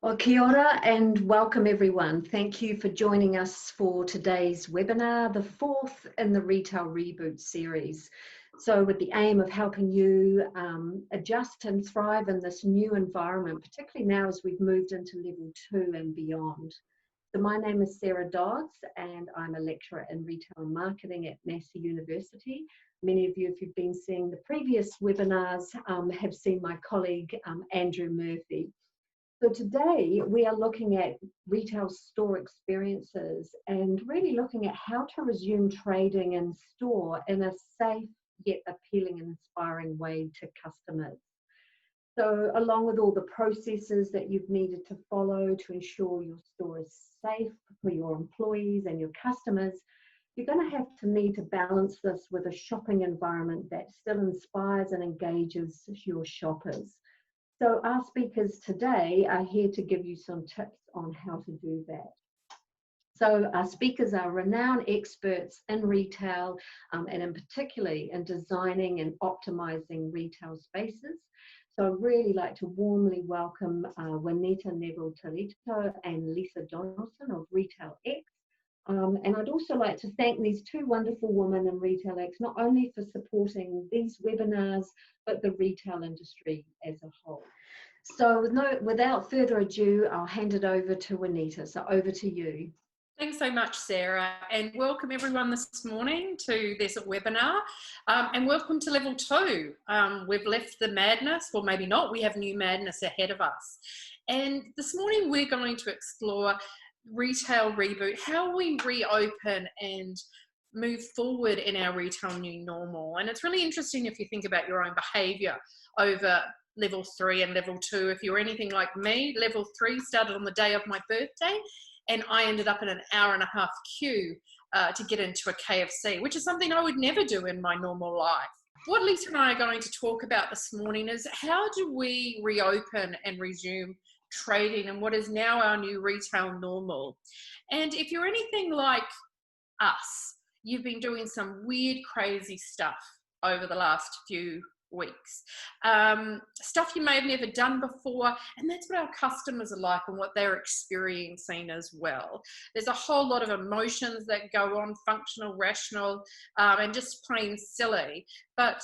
Well, kia ora and welcome everyone. Thank you for joining us for today's webinar, the fourth in the Retail Reboot series. So with the aim of helping you adjust and thrive in this new environment, particularly now as we've moved into level 2 and beyond. So my name is Sarah Dodds and I'm a lecturer in retail and marketing at Massey University. Many of you, if you've been seeing the previous webinars, have seen my colleague Andrew Murphy. So today we are looking at retail store experiences and really looking at how to resume trading in store in a safe yet appealing and inspiring way to customers. So along with all the processes that you've needed to follow to ensure your store is safe for your employees and your customers, you're going to have to need to balance this with a shopping environment that still inspires and engages your shoppers. So our speakers today are here to give you some tips on how to do that. So our speakers are renowned experts in retail and in particularly in designing and optimizing retail spaces. So I'd really like to warmly welcome Juanita Neville-Toledo and Lisa Donaldson of Retail X. And I'd also like to thank these two wonderful women in Retail X, not only for supporting these webinars, but the retail industry as a whole. So without further ado, I'll hand it over to Juanita. So over to you. Thanks so much, Sarah, and welcome everyone this morning to this webinar, and welcome to level 2. We've left the madness, or maybe not, we have new madness ahead of us. And this morning we're going to explore Retail Reboot, how we reopen and move forward in our retail new normal. And it's really interesting if you think about your own behaviour over level 3 and level 2. If you're anything like me, level 3 started on the day of my birthday, and I ended up in an hour-and-a-half queue to get into a KFC, which is something I would never do in my normal life. What Lisa and I are going to talk about this morning is how do we reopen and resume trading and what is now our new retail normal. And if you're anything like us, you've been doing some weird, crazy stuff over the last few weeks. Stuff you may have never done before, and that's what our customers are like and what they're experiencing as well. There's a whole lot of emotions that go on, functional, rational, and just plain silly. But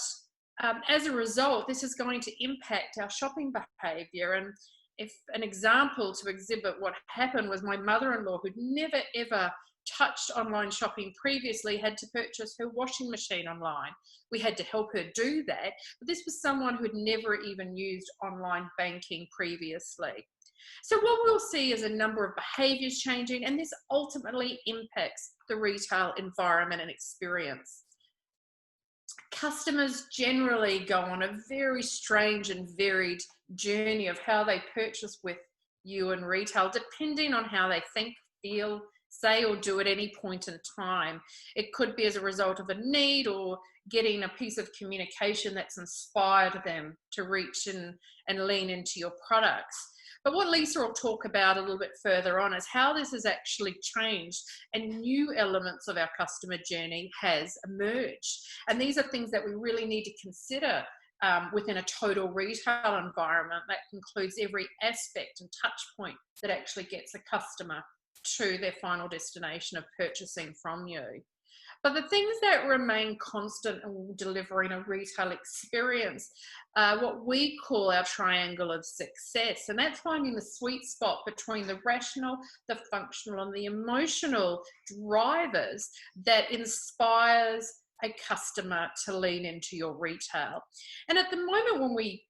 as a result, this is going to impact our shopping behaviour. And if an example to exhibit what happened was my mother-in-law, who'd never ever touched online shopping previously, had to purchase her washing machine online. We had to help her do that, but this was someone who had never even used online banking previously. So what we'll see is a number of behaviours changing, and this ultimately impacts the retail environment and experience. Customers generally go on a very strange and varied journey of how they purchase with you in retail, depending on how they think, feel, say or do at any point in time. It could be as a result of a need or getting a piece of communication that's inspired them to reach in and lean into your products. But what Lisa will talk about a little bit further on is how this has actually changed and new elements of our customer journey has emerged. And these are things that we really need to consider within a total retail environment that includes every aspect and touch point that actually gets a customer to their final destination of purchasing from you. But the things that remain constant in delivering a retail experience are what we call our triangle of success. And that's finding the sweet spot between the rational, the functional, and the emotional drivers that inspires a customer to lean into your retail. And at the moment when we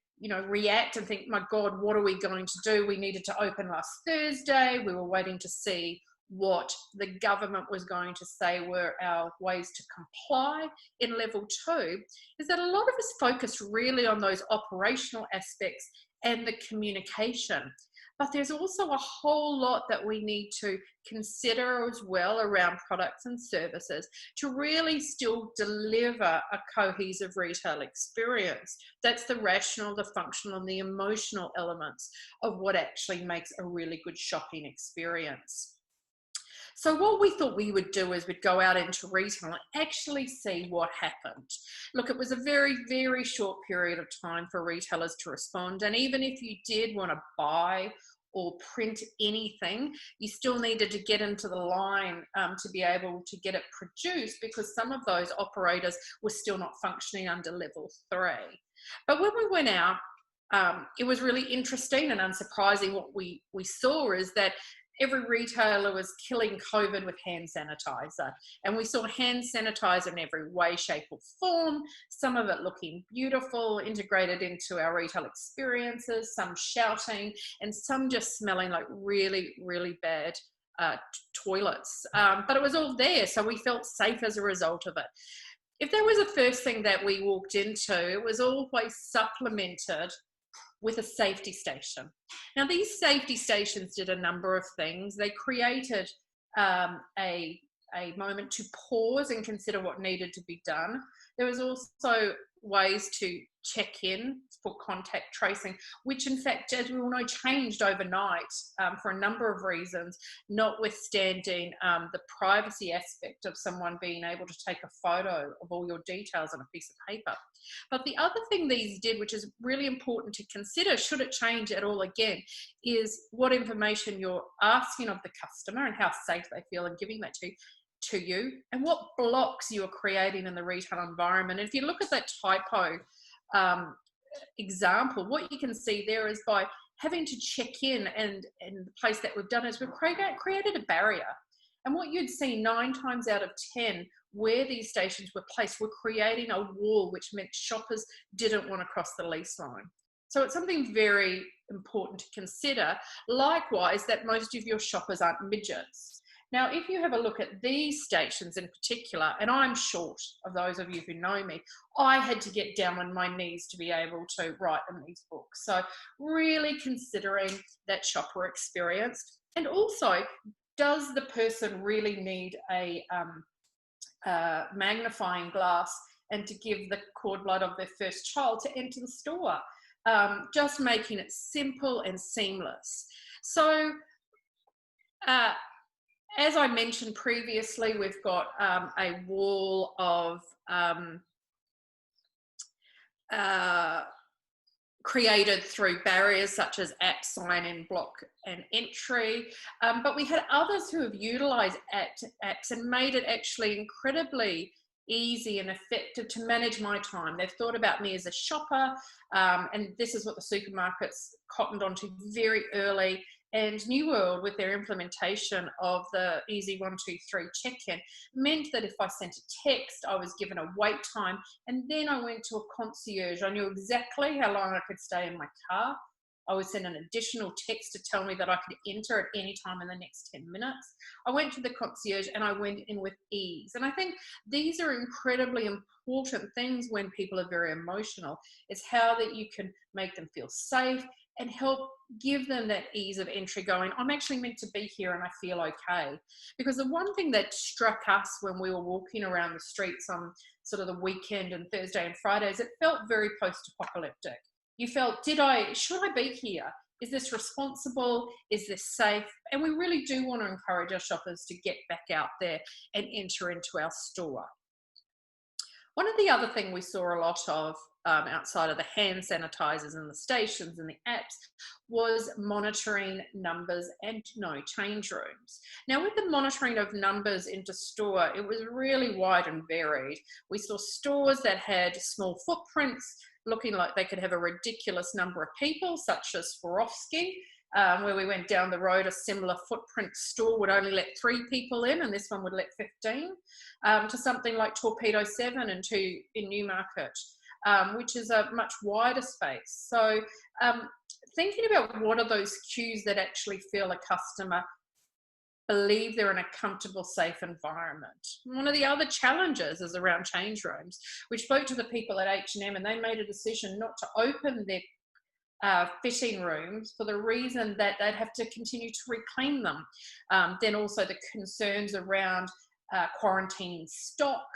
react and think, my God, what are we going to do? We needed to open last Thursday. We were waiting to see what the government was going to say were our ways to comply in level 2, is that a lot of us focus really on those operational aspects and the communication. But there's also a whole lot that we need to consider as well around products and services to really still deliver a cohesive retail experience. That's the rational, the functional, and the emotional elements of what actually makes a really good shopping experience. So what we thought we would do is we'd go out into retail and actually see what happened. Look, it was a very, very short period of time for retailers to respond. And even if you did want to buy or print anything. You still needed to get into the line to be able to get it produced, because some of those operators were still not functioning under level 3. But when we went out, it was really interesting and unsurprising. What we saw is that every retailer was killing COVID with hand sanitizer. And we saw hand sanitizer in every way, shape or form, some of it looking beautiful, integrated into our retail experiences, some shouting, and some just smelling like really, really bad toilets. But it was all there, so we felt safe as a result of it. If there was a first thing that we walked into, it was always supplemented with a safety station. Now, these safety stations did a number of things. They created a moment to pause and consider what needed to be done. There was also ways to check in for contact tracing, which in fact, as we all know, changed overnight for a number of reasons, notwithstanding the privacy aspect of someone being able to take a photo of all your details on a piece of paper. But the other thing these did, which is really important to consider, should it change at all again, is what information you're asking of the customer and how safe they feel in giving that to you, and what blocks you are creating in the retail environment. And if you look at that typo example, what you can see there is by having to check in, and the place that we've done is we've created a barrier. And what you'd see 9 times out of 10 where these stations were placed, were creating a wall, which meant shoppers didn't want to cross the lease line. So it's something very important to consider. Likewise, that most of your shoppers aren't midgets. Now, if you have a look at these stations in particular, and I'm short of those of you who know me, I had to get down on my knees to be able to write in these books. So really considering that shopper experience. And also, does the person really need a magnifying glass and to give the cord blood of their first child to enter the store? Just making it simple and seamless. So, as I mentioned previously, we've got a wall of created through barriers such as app sign-in, block and entry, but we had others who have utilised apps and made it actually incredibly easy and effective to manage my time. They've thought about me as a shopper, and this is what the supermarkets cottoned onto very early. And New World, with their implementation of the easy 1, 2, 3 check-in, meant that if I sent a text, I was given a wait time, and then I went to a concierge. I knew exactly how long I could stay in my car. I would send an additional text to tell me that I could enter at any time in the next 10 minutes. I went to the concierge and I went in with ease. And I think these are incredibly important things when people are very emotional. It's how that you can make them feel safe and help give them that ease of entry going, I'm actually meant to be here and I feel okay. Because the one thing that struck us when we were walking around the streets on sort of the weekend and Thursday and Fridays, it felt very post-apocalyptic. You felt, should I be here? Is this responsible? Is this safe? And we really do want to encourage our shoppers to get back out there and enter into our store. One of the other things we saw a lot of outside of the hand sanitizers and the stations and the apps was monitoring numbers and change rooms. Now, with the monitoring of numbers into store, it was really wide and varied. We saw stores that had small footprints, looking like they could have a ridiculous number of people, such as Swarovski, where we went down the road, a similar footprint store would only let 3 people in, and this one would let 15, to something like Torpedo 7 in Newmarket, which is a much wider space. So thinking about what are those cues that actually feel a customer believe they're in a comfortable, safe environment. One of the other challenges is around change rooms. We spoke to the people at H&M and they made a decision not to open their fitting rooms for the reason that they'd have to continue to reclaim them. Then also the concerns around quarantining stock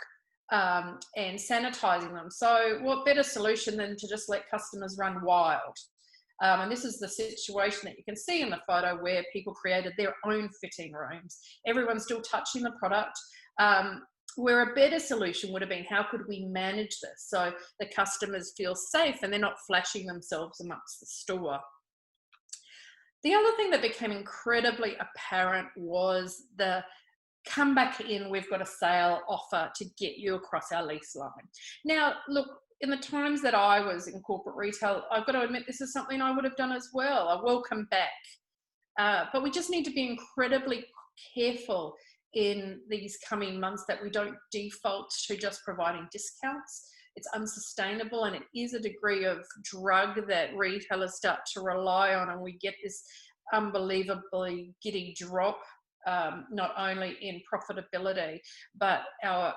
and sanitizing them. So what better solution than to just let customers run wild? And this is the situation that you can see in the photo where people created their own fitting rooms. Everyone's still touching the product. Where a better solution would have been, how could we manage this so the customers feel safe and they're not flashing themselves amongst the store? The other thing that became incredibly apparent was the come back in, we've got a sale offer to get you across our lease line. Now, look, in the times that I was in corporate retail, I've got to admit this is something I would have done as well. A welcome back. But we just need to be incredibly careful in these coming months that we don't default to just providing discounts. It's unsustainable, and it is a degree of drug that retailers start to rely on, and we get this unbelievably giddy drop, not only in profitability, but our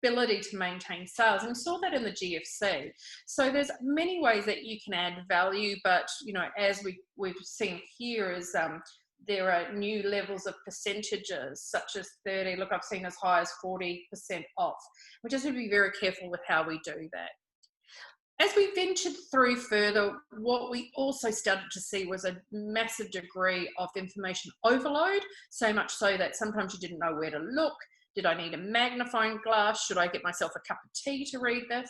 ability to maintain sales. And we saw that in the GFC. So there's many ways that you can add value, but as we've seen here is there are new levels of percentages such as 30, look, I've seen as high as 40% off. We just have to be very careful with how we do that. As we ventured through further, what we also started to see was a massive degree of information overload, so much so that sometimes you didn't know where to look. Did I need a magnifying glass? Should I get myself a cup of tea to read this?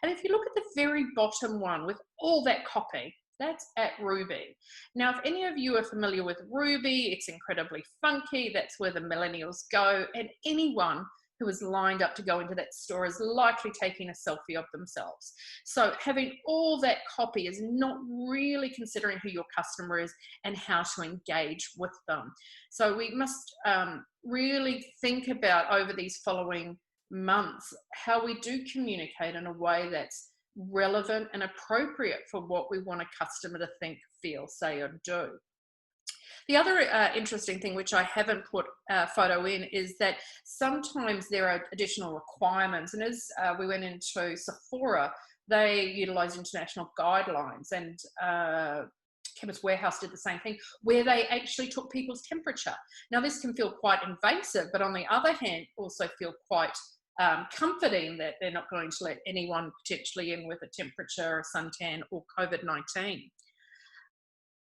And if you look at the very bottom one with all that copy, that's at Ruby. Now, if any of you are familiar with Ruby, it's incredibly funky. That's where the millennials go. And anyone who is lined up to go into that store is likely taking a selfie of themselves. So having all that copy is not really considering who your customer is and how to engage with them. So we must really think about over these following months how we do communicate in a way that's relevant and appropriate for what we want a customer to think, feel, say, or do. The other interesting thing, which I haven't put a photo in, is that sometimes there are additional requirements. And as we went into Sephora, they utilise international guidelines, and Chemist Warehouse did the same thing, where they actually took people's temperature. Now, this can feel quite invasive, but on the other hand, also feel quite comforting that they're not going to let anyone potentially in with a temperature, a suntan, or COVID-19.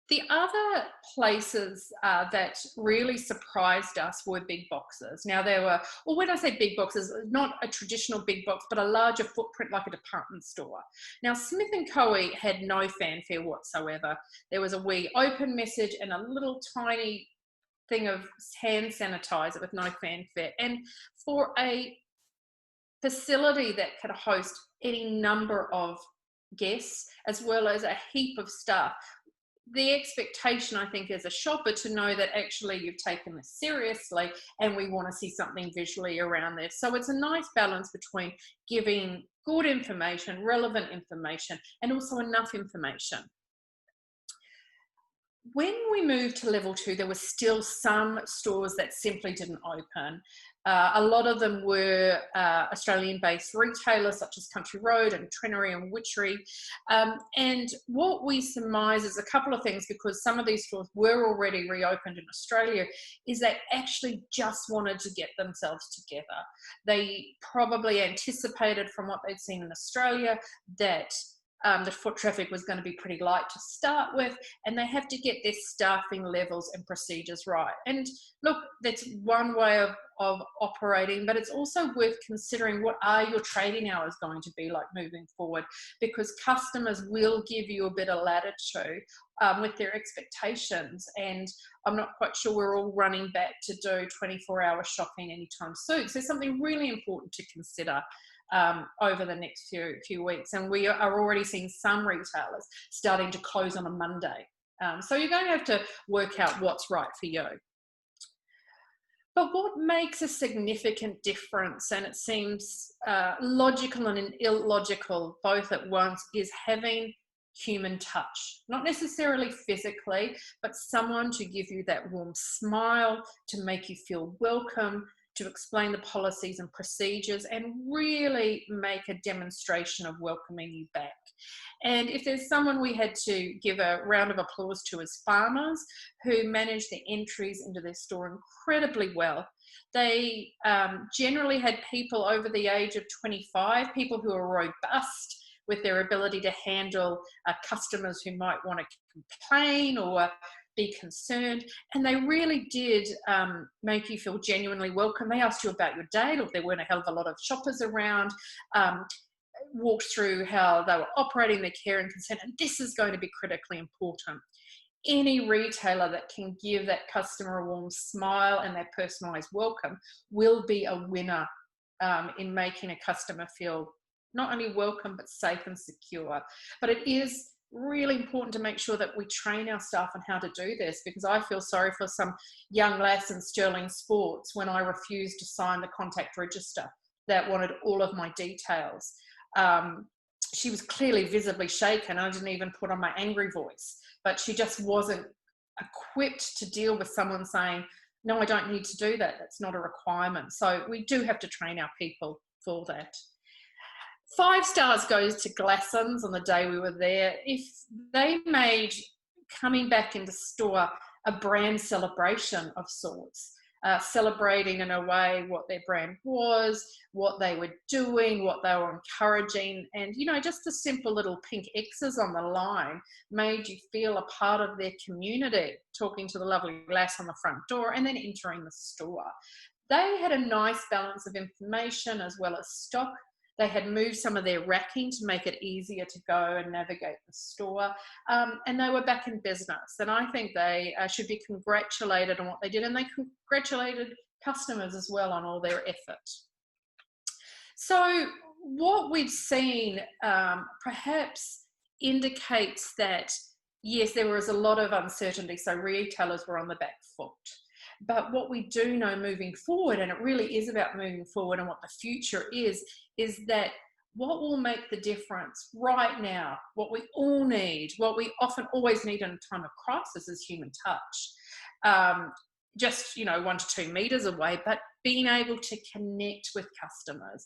The other places that really surprised us were big boxes. Now there were, well, when I say big boxes, not a traditional big box, but a larger footprint like a department store. Now Smith & Co. had no fanfare whatsoever. There was a wee open message and a little tiny thing of hand sanitizer with no fanfare. And for a facility that could host any number of guests, as well as a heap of staff, the expectation, I think, as a shopper to know that actually you've taken this seriously and we want to see something visually around this. So it's a nice balance between giving good information, relevant information, and also enough information. When we moved to level 2, there were still some stores that simply didn't open. A lot of them were Australian-based retailers such as Country Road and Trenery and Witchery. And what we surmise is a couple of things, because some of these stores were already reopened in Australia, is they actually just wanted to get themselves together. They probably anticipated from what they'd seen in Australia that the foot traffic was going to be pretty light to start with, and they have to get their staffing levels and procedures right. And look, that's one way of operating, but it's also worth considering what are your trading hours going to be like moving forward, because customers will give you a bit of latitude with their expectations, and I'm not quite sure we're all running back to do 24-hour shopping anytime soon. So something really important to consider over the next few weeks. And we are already seeing some retailers starting to close on a Monday. So you're going to have to work out what's right for you. But what makes a significant difference, and it seems logical and illogical both at once, is having human touch. Not necessarily physically, but someone to give you that warm smile, to make you feel welcome, to explain the policies and procedures, and really make a demonstration of welcoming you back. And if there's someone we had to give a round of applause to, as farmers who managed the entries into their store incredibly well. They generally had people over the age of 25, people who are robust with their ability to handle customers who might want to complain or be concerned, and they really did make you feel genuinely welcome. They asked you about your day, look, there weren't a hell of a lot of shoppers around, walked through how they were operating, their care and consent, and this is going to be critically important. any retailer that can give that customer a warm smile and that personalized welcome will be a winner in making a customer feel not only welcome but safe and secure. But it is really important to make sure that we train our staff on how to do this, because I feel sorry for some young lass in Sterling Sports when I refused to sign the contact register that wanted all of my details. She was clearly visibly shaken. I didn't even put on my angry voice, but she just wasn't equipped to deal with someone saying, no, I don't need to do that. That's not a requirement. So we do have to train our people for that. 5 stars goes to Glassons on the day we were there. If they made coming back into store a brand celebration of sorts, celebrating in a way what their brand was, what they were doing, what they were encouraging, and just the simple little pink X's on the line made you feel a part of their community, talking to the lovely lass on the front door and then entering the store. They had a nice balance of information as well as stock. They had moved some of their racking to make it easier to go and navigate the store. And they were back in business. And I think they should be congratulated on what they did. And they congratulated customers as well on all their effort. So what we've seen perhaps indicates that, yes, there was a lot of uncertainty. So retailers were on the back foot. But what we do know moving forward, and it really is about moving forward and what the future is that what will make the difference right now, what we all need, what we often always need in a time of crisis is human touch. Just 1 to 2 meters away, but being able to connect with customers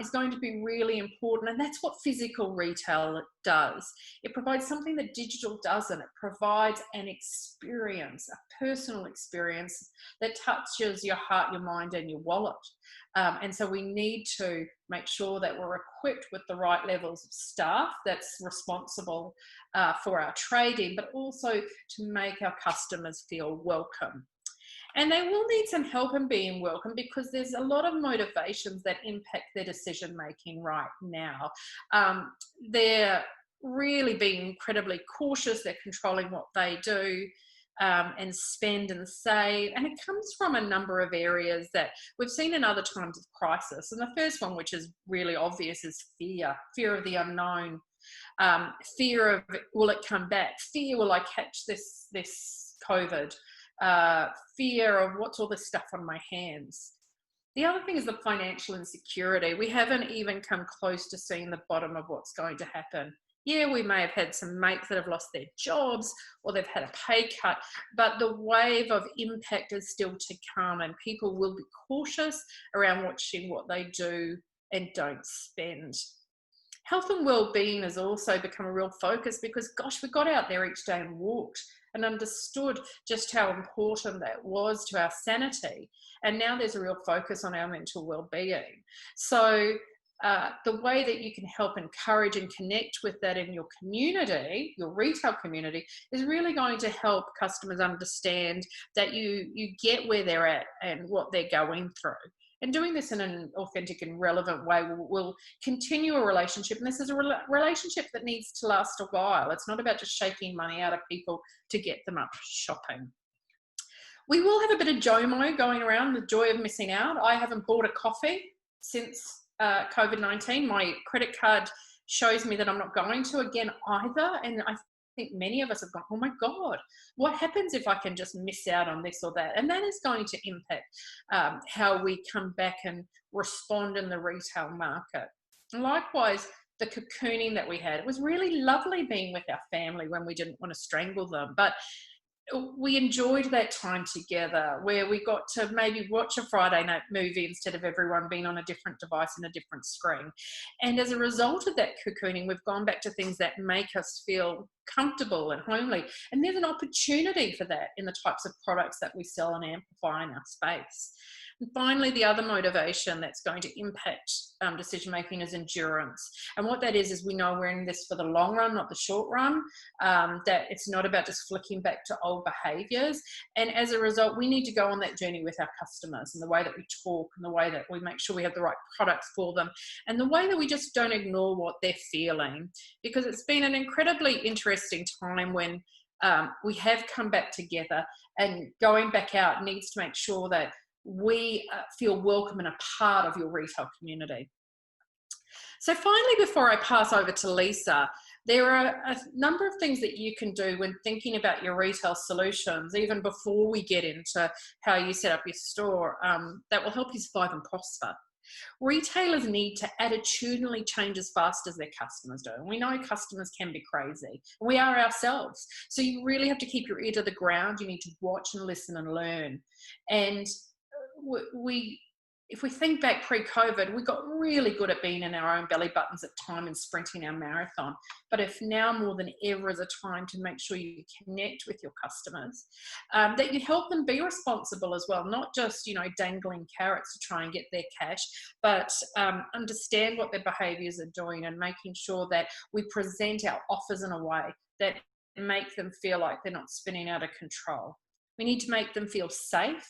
is going to be really important. And that's what physical retail does. It provides something that digital doesn't. It provides an experience, a personal experience that touches your heart, your mind, and your wallet. And so we need to make sure that we're equipped with the right levels of staff that's responsible for our trading, but also to make our customers feel welcome. And they will need some help in being welcome, because there's a lot of motivations that impact their decision making right now. They're really being incredibly cautious. They're controlling what they do and spend and save. And it comes from a number of areas that we've seen in other times of crisis. And the first one, which is really obvious, is fear of the unknown. Fear of, will it come back? Fear, will I catch this COVID? Fear of what's all this stuff on my hands. The other thing is the financial insecurity. We haven't even come close to seeing the bottom of what's going to happen. Yeah, we may have had some mates that have lost their jobs or they've had a pay cut, but the wave of impact is still to come, and people will be cautious around watching what they do and don't spend. Health and well-being has also become a real focus, because gosh, we got out there each day and walked and understood just how important that was to our sanity. And now there's a real focus on our mental well-being. So the way that you can help encourage and connect with that in your community, your retail community, is really going to help customers understand that you get where they're at and what they're going through. And doing this in an authentic and relevant way will continue a relationship. And this is a relationship that needs to last a while. It's not about just shaking money out of people to get them up shopping. We will have a bit of JOMO going around, the joy of missing out. I haven't bought a coffee since COVID-19. My credit card shows me that I'm not going to again either. And I think many of us have gone, oh my God, what happens if I can just miss out on this or that? And that is going to impact how we come back and respond in the retail market. And likewise, the cocooning that we had, it was really lovely being with our family when we didn't want to strangle them, but we enjoyed that time together where we got to maybe watch a Friday night movie instead of everyone being on a different device and a different screen. And as a result of that cocooning, we've gone back to things that make us feel comfortable and homely. And there's an opportunity for that in the types of products that we sell and amplify in our space. And finally, the other motivation that's going to impact decision making is endurance. And what that is we know we're in this for the long run, not the short run, that it's not about just flicking back to old behaviours. And as a result, we need to go on that journey with our customers, and the way that we talk, and the way that we make sure we have the right products for them, and the way that we just don't ignore what they're feeling. Because it's been an incredibly interesting time when we have come back together, and going back out needs to make sure that we feel welcome and a part of your retail community. So finally, before I pass over to Lisa, there are a number of things that you can do when thinking about your retail solutions, even before we get into how you set up your store, that will help you survive and prosper. Retailers need to attitudinally change as fast as their customers do. And we know customers can be crazy. We are ourselves. So you really have to keep your ear to the ground. You need to watch and listen and learn. And if we think back pre-COVID, we got really good at being in our own belly buttons at time and sprinting our marathon. But if now more than ever is a time to make sure you connect with your customers, that you help them be responsible as well, not just, dangling carrots to try and get their cash, but understand what their behaviours are doing and making sure that we present our offers in a way that make them feel like they're not spinning out of control. We need to make them feel safe,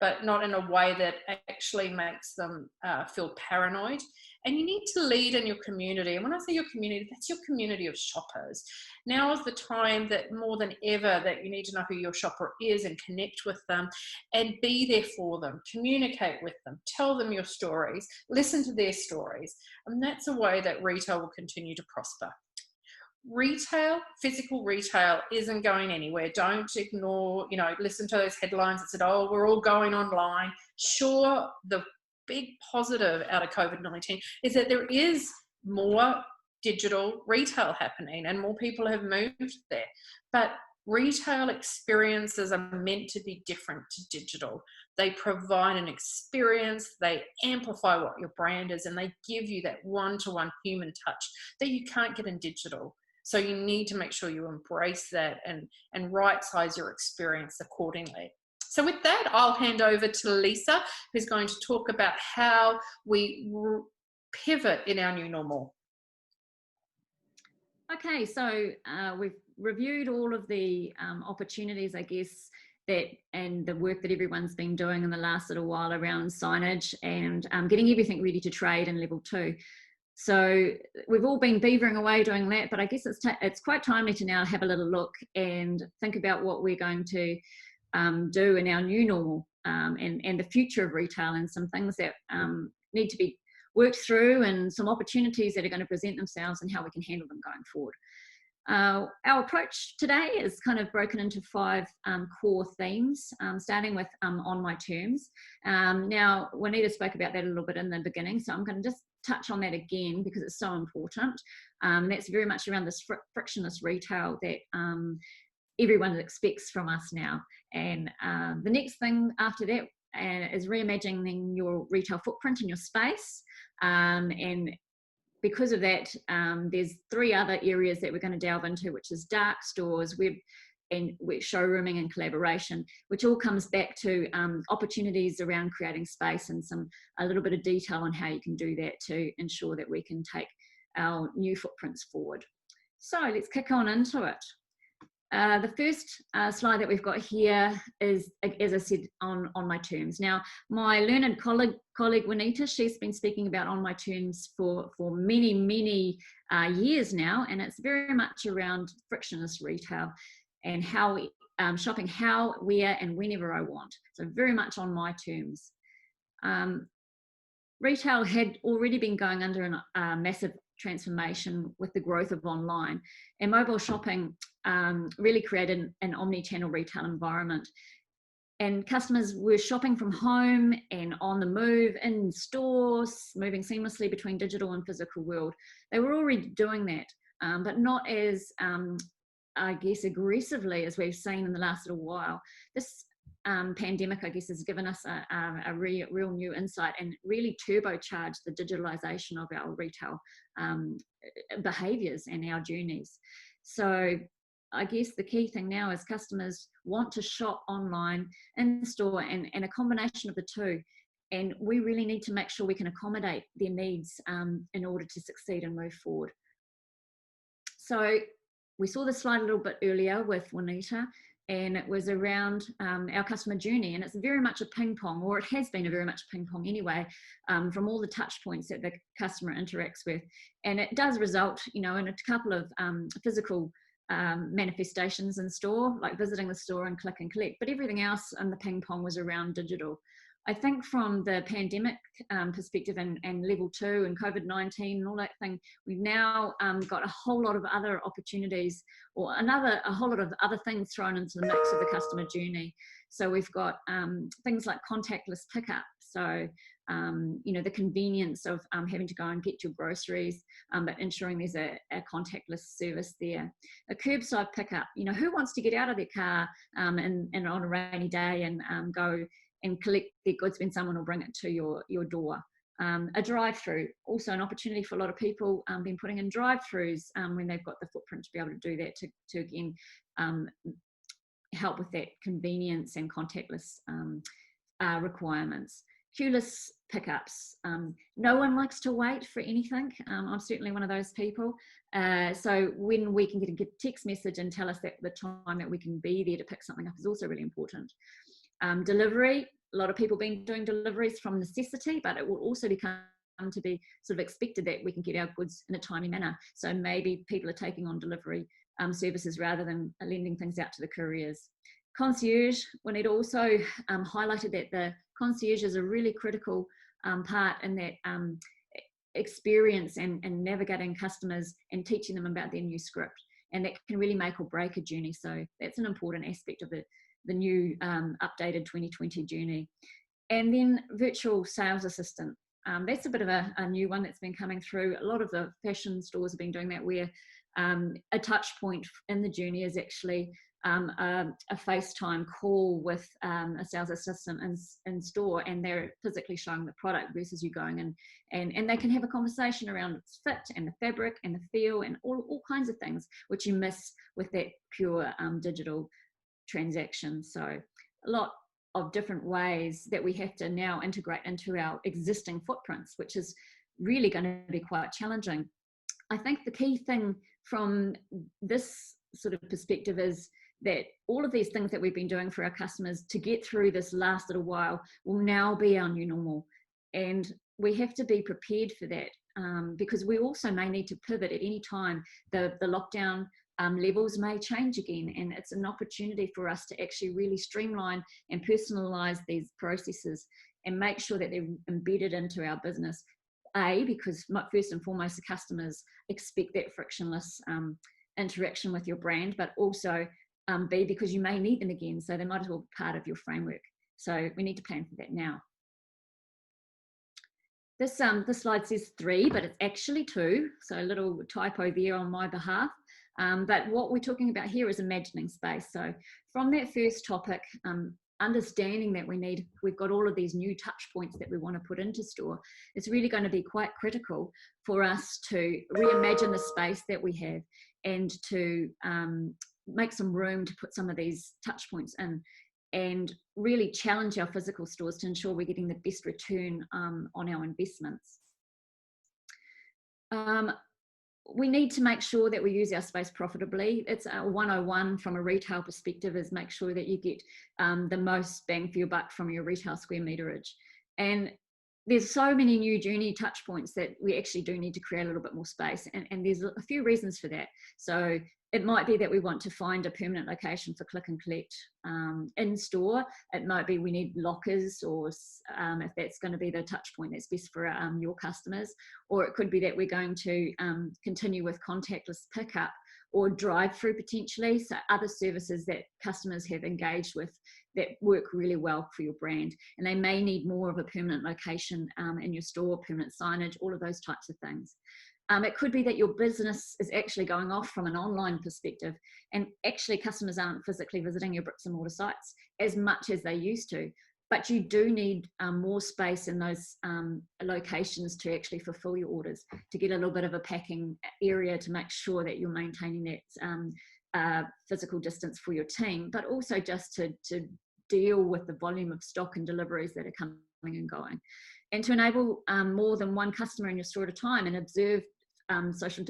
but not in a way that actually makes them feel paranoid. And you need to lead in your community. And when I say your community, that's your community of shoppers. Now is the time that more than ever that you need to know who your shopper is and connect with them and be there for them, communicate with them, tell them your stories, listen to their stories. And that's a way that retail will continue to prosper. Retail, physical retail isn't going anywhere. Don't ignore, listen to those headlines that said, oh, we're all going online. Sure, the big positive out of COVID-19 is that there is more digital retail happening and more people have moved there. But retail experiences are meant to be different to digital. They provide an experience, they amplify what your brand is, and they give you that one-to-one human touch that you can't get in digital. So you need to make sure you embrace that and right-size your experience accordingly. So with that, I'll hand over to Lisa, who's going to talk about how we pivot in our new normal. Okay, so we've reviewed all of the opportunities, I guess, and the work that everyone's been doing in the last little while around signage and getting everything ready to trade in level 2. So we've all been beavering away doing that, but I guess it's quite timely to now have a little look and think about what we're going to do in our new normal and the future of retail, and some things that need to be worked through and some opportunities that are going to present themselves and how we can handle them going forward. Our approach today is kind of broken into 5 core themes, starting with on my terms. Now, Juanita spoke about that a little bit in the beginning, so I'm going to just touch on that again because it's so important. That's very much around this frictionless retail that everyone expects from us now. And the next thing after that is reimagining your retail footprint in your space. And because of that, there's 3 other areas that we're going to delve into, which is dark stores, web showrooming and collaboration, which all comes back to opportunities around creating space and a little bit of detail on how you can do that to ensure that we can take our new footprints forward. So let's kick on into it. The first slide that we've got here is, as I said, on my terms. Now, my learned colleague Juanita, she's been speaking about on my terms for many years now, and it's very much around frictionless retail and how shopping how, where, and whenever I want. So very much on my terms. Retail had already been going under a massive transformation with the growth of online, and mobile shopping really created an omni-channel retail environment, and customers were shopping from home and on the move, in stores, moving seamlessly between digital and physical world. They were already doing that, but not as I guess aggressively as we've seen in the last little while. This pandemic, I guess, has given us a real new insight and really turbocharged the digitalization of our retail behaviors and our journeys. So I guess the key thing now is customers want to shop online, in store, and a combination of the two. And we really need to make sure we can accommodate their needs in order to succeed and move forward. So we saw this slide a little bit earlier with Juanita, and it was around our customer journey, and it's very much a ping pong, or it has been a very much ping pong anyway, from all the touch points that the customer interacts with. And it does result, in a couple of physical manifestations in store, like visiting the store and click and collect, but everything else and the ping pong was around digital. I think from the pandemic perspective and level 2 and COVID-19 and all that thing, we've now got a whole lot of other opportunities, or a whole lot of other things thrown into the mix of the customer journey. So we've got things like contactless pickup. So, the convenience of having to go and get your groceries, but ensuring there's a contactless service there. A curbside pickup, who wants to get out of their car and on a rainy day and go and collect their goods when someone will bring it to your door. A drive-through, also an opportunity for a lot of people been putting in drive-throughs when they've got the footprint to be able to do that, to again help with that convenience and contactless requirements. Queueless pickups. No one likes to wait for anything. I'm certainly one of those people. So when we can get a text message and tell us that the time that we can be there to pick something up is also really important. Delivery, a lot of people been doing deliveries from necessity, but it will also become to be sort of expected that we can get our goods in a timely manner. So maybe people are taking on delivery services rather than lending things out to the couriers. Concierge, when it also highlighted that the concierge is a really critical part in that experience and navigating customers and teaching them about their new script. And that can really make or break a journey. So that's an important aspect of the new updated 2020 journey. And then virtual sales assistant. That's a bit of a new one that's been coming through. A lot of the fashion stores have been doing that, where a touch point in the journey is actually a FaceTime call with a sales assistant in store, and they're physically showing the product versus you going in, and they can have a conversation around its fit and the fabric and the feel and all kinds of things which you miss with that pure digital transaction. So a lot of different ways that we have to now integrate into our existing footprints, which is really going to be quite challenging. I think the key thing from this sort of perspective is that all of these things that we've been doing for our customers to get through this last little while will now be our new normal. And we have to be prepared for that, because we also may need to pivot at any time. The lockdown levels may change again, and it's an opportunity for us to actually really streamline and personalize these processes and make sure that they're embedded into our business. A, because first and foremost, the customers expect that frictionless interaction with your brand, but also B, because you may need them again, so they might as well be part of your framework. So we need to plan for that now. This slide says 3, but it's actually 2, so a little typo there on my behalf. But what we're talking about here is imagining space. So from that first topic, understanding that we've got all of these new touch points that we want to put into store, it's really going to be quite critical for us to reimagine the space that we have and to make some room to put some of these touch points in, and really challenge our physical stores to ensure we're getting the best return on our investments. We need to make sure that we use our space profitably. It's a 101 from a retail perspective, is make sure that you get the most bang for your buck from your retail square meterage. And there's so many new journey touch points that we actually do need to create a little bit more space. And there's a few reasons for that. So it might be that we want to find a permanent location for click and collect in store. It might be we need lockers, or if that's going to be the touch point that's best for your customers. Or it could be that we're going to continue with contactless pickup or drive-through potentially. So other services that customers have engaged with that work really well for your brand. And they may need more of a permanent location in your store, permanent signage, all of those types of things. It could be that your business is actually going off from an online perspective, and actually customers aren't physically visiting your bricks and mortar sites as much as they used to, but you do need more space in those locations to actually fulfill your orders, to get a little bit of a packing area to make sure that you're maintaining that physical distance for your team, but also just to deal with the volume of stock and deliveries that are coming and going. And to enable more than one customer in your store at a time and observe social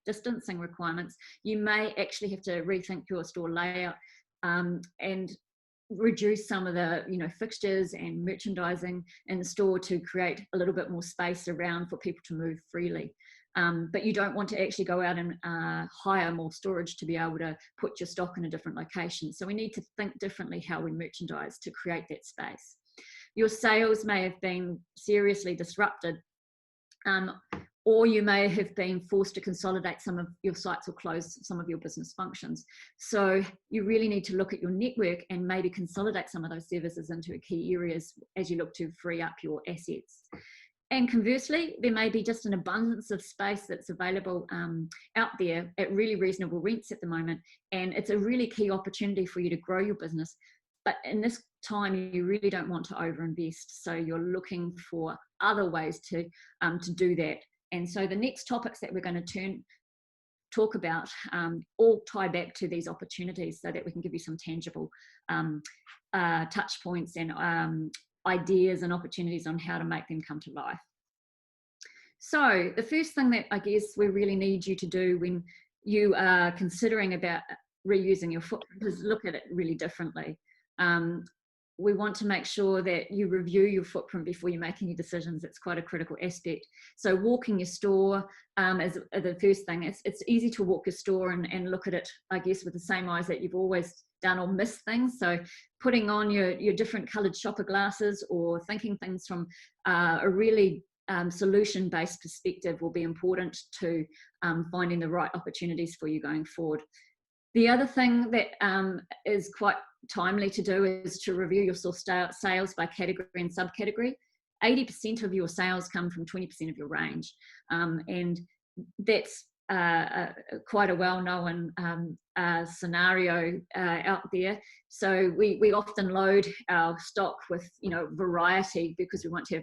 distancing requirements, you may actually have to rethink your store layout and reduce some of the fixtures and merchandising in the store to create a little bit more space around for people to move freely. but you don't want to actually go out and hire more storage to be able to put your stock in a different location. So we need to think differently how we merchandise to create that space. Your sales may have been seriously disrupted, or you may have been forced to consolidate some of your sites or close some of your business functions. So you really need to look at your network and maybe consolidate some of those services into key areas as you look to free up your assets. And conversely, there may be just an abundance of space that's available out there at really reasonable rents at the moment. And it's a really key opportunity for you to grow your business. But in this time, you really don't want to overinvest. So you're looking for other ways to do that. And so the next topics that we're going to talk about all tie back to these opportunities so that we can give you some tangible touch points and ideas and opportunities on how to make them come to life. So the first thing that I guess we really need you to do when you are considering about reusing your footprint is look at it really differently. We want to make sure that you review your footprint before you make any decisions. It's quite a critical aspect. So walking your store is the first thing. It's easy to walk your store and look at it, I guess, with the same eyes that you've always done or missed things. So putting on your different coloured shopper glasses or thinking things from a really solution-based perspective will be important to finding the right opportunities for you going forward. The other thing that is quite timely to do is to review your source sales by category and subcategory. 80% of your sales come from 20% of your range. And that's quite a well-known scenario out there. So we often load our stock with, variety because we want to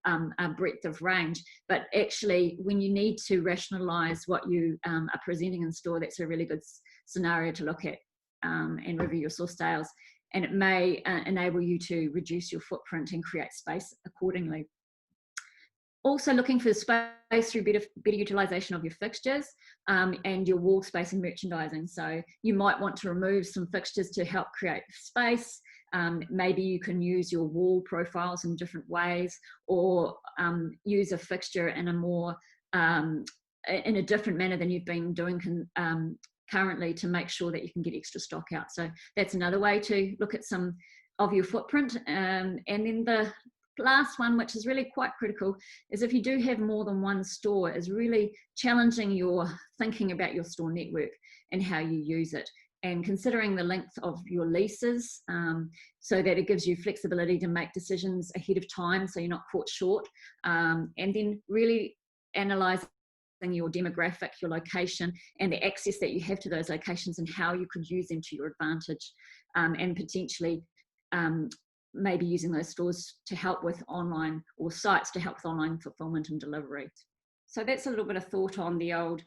have a breadth of range. But actually, when you need to rationalise what you are presenting in store, that's a really good scenario to look at and review your source sales. And it may enable you to reduce your footprint and create space accordingly. Also looking for space through better utilisation of your fixtures and your wall space and merchandising. So you might want to remove some fixtures to help create space. Maybe you can use your wall profiles in different ways, or use a fixture in a more in a different manner than you've been doing currently to make sure that you can get extra stock out. So that's another way to look at some of your footprint. And then the last one, which is really quite critical, is if you do have more than one store, is really challenging your thinking about your store network and how you use it, and considering the length of your leases so that it gives you flexibility to make decisions ahead of time so you're not caught short, and then really analysing your demographic, your location, and the access that you have to those locations and how you could use them to your advantage, and potentially maybe using those stores to help with online, or sites to help with online fulfillment and delivery. So that's a little bit of thought on the old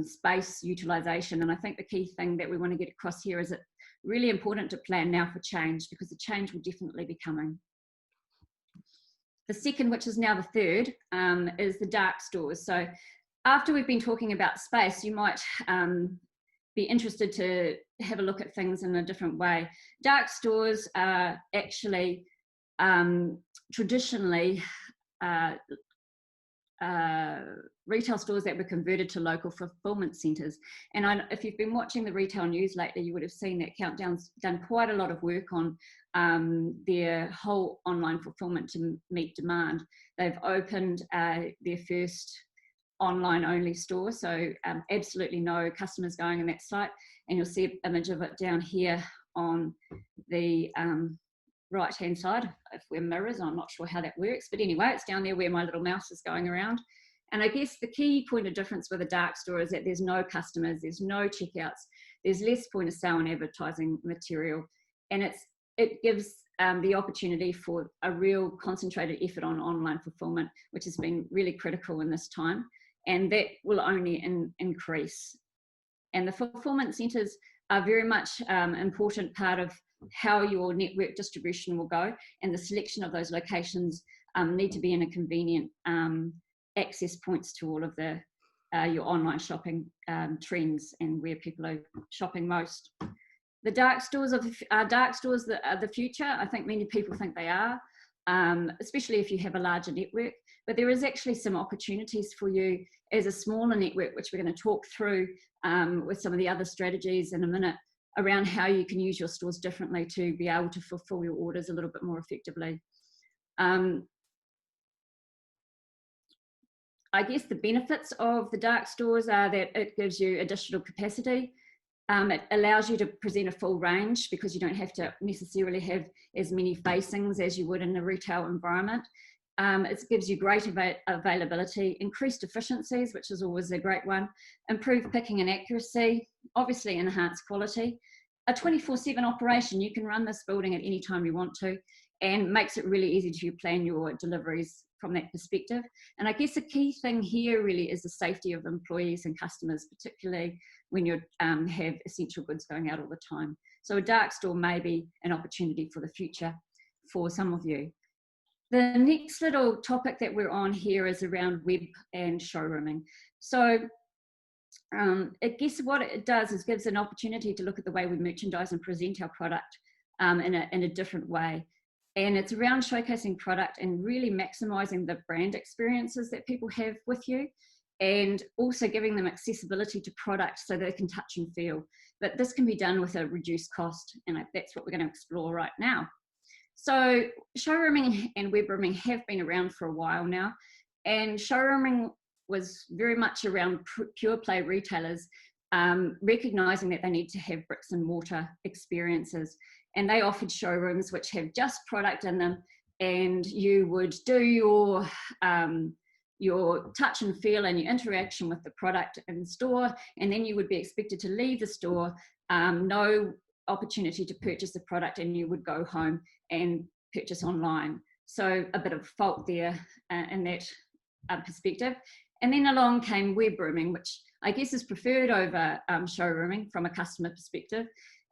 space utilisation. And I think the key thing that we want to get across here is it's really important to plan now for change, because the change will definitely be coming. The second, which is now the third, is the dark stores. So after we've been talking about space, you might be interested to have a look at things in a different way. Dark stores are actually traditionally retail stores that were converted to local fulfillment centres. And if you've been watching the retail news lately, you would have seen that Countdown's done quite a lot of work on their whole online fulfillment to meet demand. They've opened their first online only store, so absolutely no customers going on that site, and you'll see an image of it down here on the right hand side. If we're mirrors, I'm not sure how that works, but anyway, it's down there where my little mouse is going around. And I guess the key point of difference with a dark store is that there's no customers, there's no checkouts, there's less point of sale and advertising material, and it gives the opportunity for a real concentrated effort on online fulfillment, which has been really critical in this time. And that will only increase. And the fulfillment centres are very much an important part of how your network distribution will go, and the selection of those locations need to be in a convenient access points to all of the your online shopping trends and where people are shopping most. The dark stores are the future. I think many people think they are. especially if you have a larger network. But there is actually some opportunities for you as a smaller network, which we're going to talk through with some of the other strategies in a minute, around how you can use your stores differently to be able to fulfill your orders a little bit more effectively. I guess the benefits of the dark stores are that it gives you additional capacity. It allows you to present a full range because you don't have to necessarily have as many facings as you would in a retail environment. It gives you great availability, increased efficiencies, which is always a great one, improved picking and accuracy, obviously enhanced quality. A 24/7 operation, you can run this building at any time you want to, and makes it really easy to plan your deliveries from that perspective. And I guess the key thing here really is the safety of employees and customers, particularly when you have essential goods going out all the time. So a dark store may be an opportunity for the future for some of you. The next little topic that we're on here is around web and showrooming. So I guess what it does is gives an opportunity to look at the way we merchandise and present our product in a different way. And it's around showcasing product and really maximizing the brand experiences that people have with you, and also giving them accessibility to product so they can touch and feel. But this can be done with a reduced cost, and that's what we're going to explore right now. So showrooming and web rooming have been around for a while now, and showrooming was very much around pure play retailers recognizing that they need to have bricks and mortar experiences. And they offered showrooms which have just product in them, and you would do your touch and feel and your interaction with the product in store, and then you would be expected to leave the store, no opportunity to purchase the product, and you would go home and purchase online. So a bit of fault there in that perspective. And then along came web rooming, which I guess is preferred over showrooming from a customer perspective,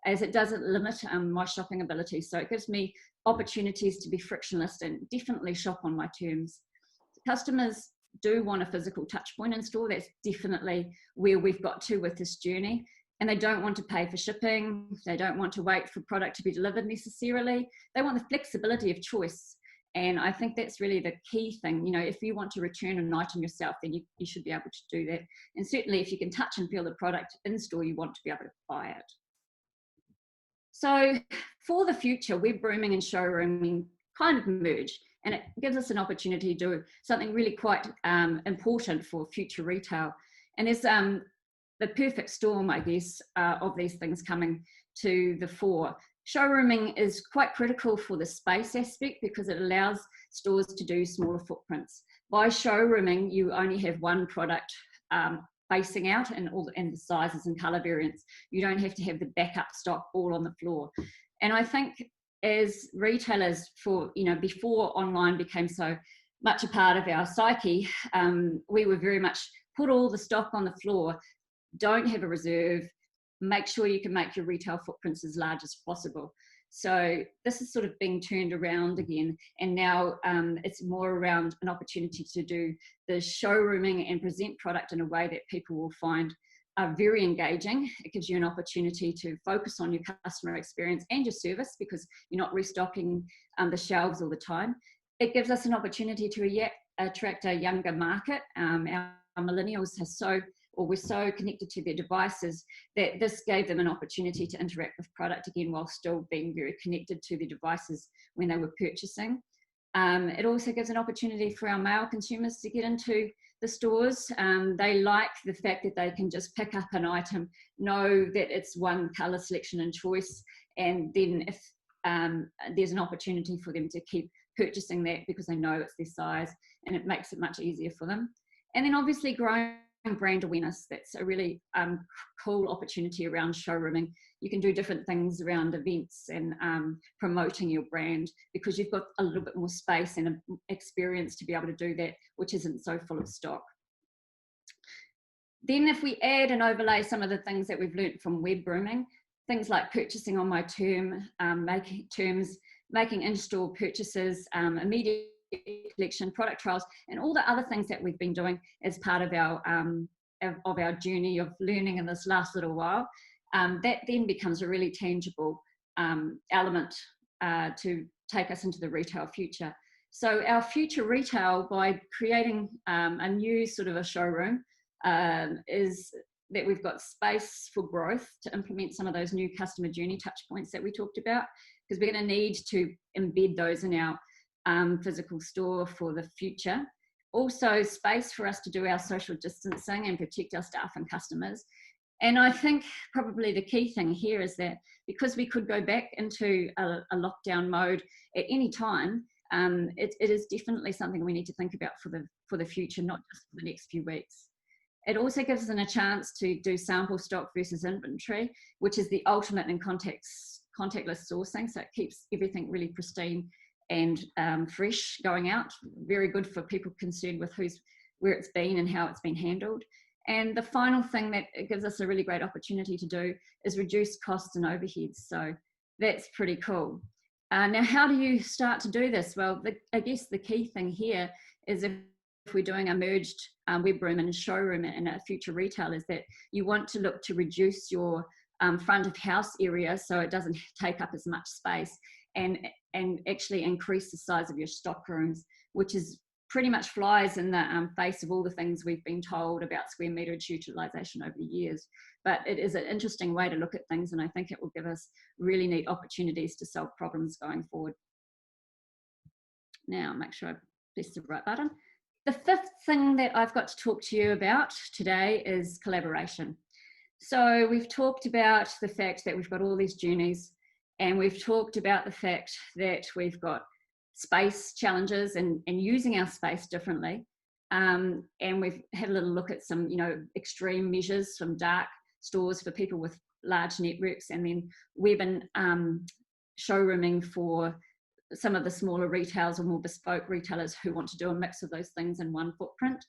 as it doesn't limit my shopping ability. So it gives me opportunities to be frictionless and definitely shop on my terms. Customers do want a physical touch point in store. That's definitely where we've got to with this journey. And they don't want to pay for shipping. They don't want to wait for product to be delivered necessarily. They want the flexibility of choice. And I think that's really the key thing. You know, if you want to return an item yourself, then you should be able to do that. And certainly if you can touch and feel the product in store, you want to be able to buy it. So for the future, web rooming and showrooming kind of merge, and it gives us an opportunity to do something really quite important for future retail. And there's the perfect storm, I guess, of these things coming to the fore. Showrooming is quite critical for the space aspect because it allows stores to do smaller footprints. By showrooming, you only have one product facing out and the sizes and colour variants. You don't have to have the backup stock all on the floor. And I think as retailers, before online became so much a part of our psyche, we were very much put all the stock on the floor, don't have a reserve, make sure you can make your retail footprints as large as possible. So this is sort of being turned around again, and now it's more around an opportunity to do the showrooming and present product in a way that people will find very engaging. It gives you an opportunity to focus on your customer experience and your service because you're not restocking the shelves all the time. It gives us an opportunity to attract a younger market. Our millennials we're so connected to their devices that this gave them an opportunity to interact with product again while still being very connected to the devices when they were purchasing. It also gives an opportunity for our male consumers to get into the stores. They like the fact that they can just pick up an item, know that it's one colour selection and choice, and then if there's an opportunity for them to keep purchasing that because they know it's their size, and it makes it much easier for them. And then obviously growing brand awareness. That's a really cool opportunity around showrooming. You can do different things around events and promoting your brand because you've got a little bit more space and experience to be able to do that, which isn't so full of stock. Then if we add and overlay some of the things that we've learned from web rooming, things like purchasing on my term, making in-store purchases, immediate collection, product trials, and all the other things that we've been doing as part of our journey of learning in this last little while, that then becomes a really tangible element to take us into the retail future. So our future retail, by creating a new sort of a showroom, is that we've got space for growth to implement some of those new customer journey touch points that we talked about, because we're going to need to embed those in our physical store for the future. Also, space for us to do our social distancing and protect our staff and customers. And I think probably the key thing here is that because we could go back into a lockdown mode at any time, it is definitely something we need to think about for the future, not just for the next few weeks. It also gives us a chance to do sample stock versus inventory, which is the ultimate in contactless sourcing. So it keeps everything really pristine and fresh going out. Very good for people concerned with where it's been and how it's been handled. And the final thing that it gives us a really great opportunity to do is reduce costs and overheads. So that's pretty cool. Now, how do you start to do this? Well, I guess the key thing here is if we're doing a merged web room and showroom in a future retail, is that you want to look to reduce your front of house area so it doesn't take up as much space, and actually increase the size of your stock rooms, which is pretty much flies in the face of all the things we've been told about square meterage utilisation over the years. But it is an interesting way to look at things, and I think it will give us really neat opportunities to solve problems going forward. Now, make sure I press the right button. The fifth thing that I've got to talk to you about today is collaboration. So we've talked about the fact that we've got all these journeys, and we've talked about the fact that we've got space challenges and using our space differently. And we've had a little look at some, extreme measures, some dark stores for people with large networks, and then web and showrooming for some of the smaller retailers or more bespoke retailers who want to do a mix of those things in one footprint.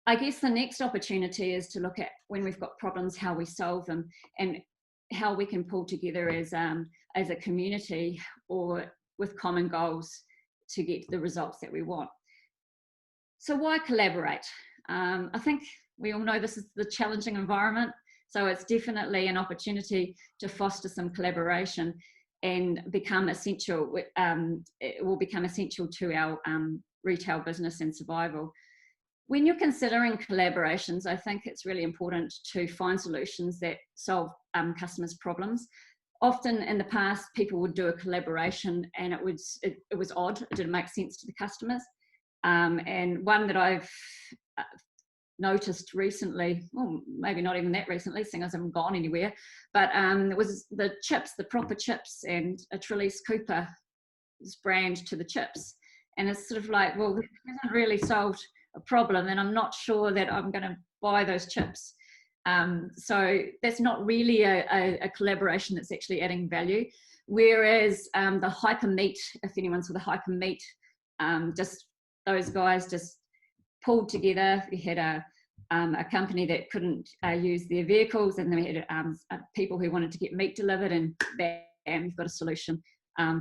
I guess the next opportunity is to look at, when we've got problems, how we solve them and how we can pull together as a community or with common goals to get the results that we want. So why collaborate? I think we all know this is the challenging environment, so it's definitely an opportunity to foster some collaboration and become essential. It will become essential to our retail business and survival. When you're considering collaborations, I think it's really important to find solutions that solve customers' problems. Often in the past, people would do a collaboration and it was odd, it didn't make sense to the customers. And one that I've noticed recently, well, maybe not even that recently, seeing as I haven't gone anywhere, but it was the chips, the proper chips, and a Trellis Cooper's brand to the chips. And it's sort of like, well, this hasn't really solved a problem, and I'm not sure that I'm going to buy those chips. So that's not really a collaboration that's actually adding value. Whereas the hyper meat, if anyone's with a hyper meat, just those guys just pulled together. We had a company that couldn't use their vehicles, and then we had people who wanted to get meat delivered, and bam, we've got a solution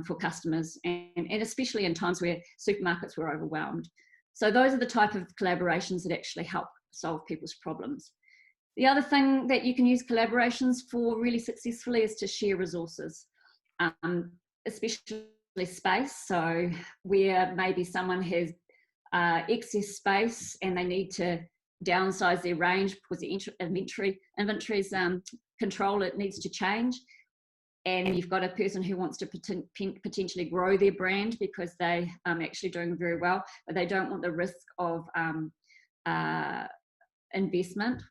for customers, and especially in times where supermarkets were overwhelmed. So those are the type of collaborations that actually help solve people's problems. The other thing that you can use collaborations for really successfully is to share resources, especially space. So where maybe someone has excess space and they need to downsize their range because the inventory's control, it needs to change. And you've got a person who wants to potentially grow their brand because they are actually doing very well, but they don't want the risk of investment,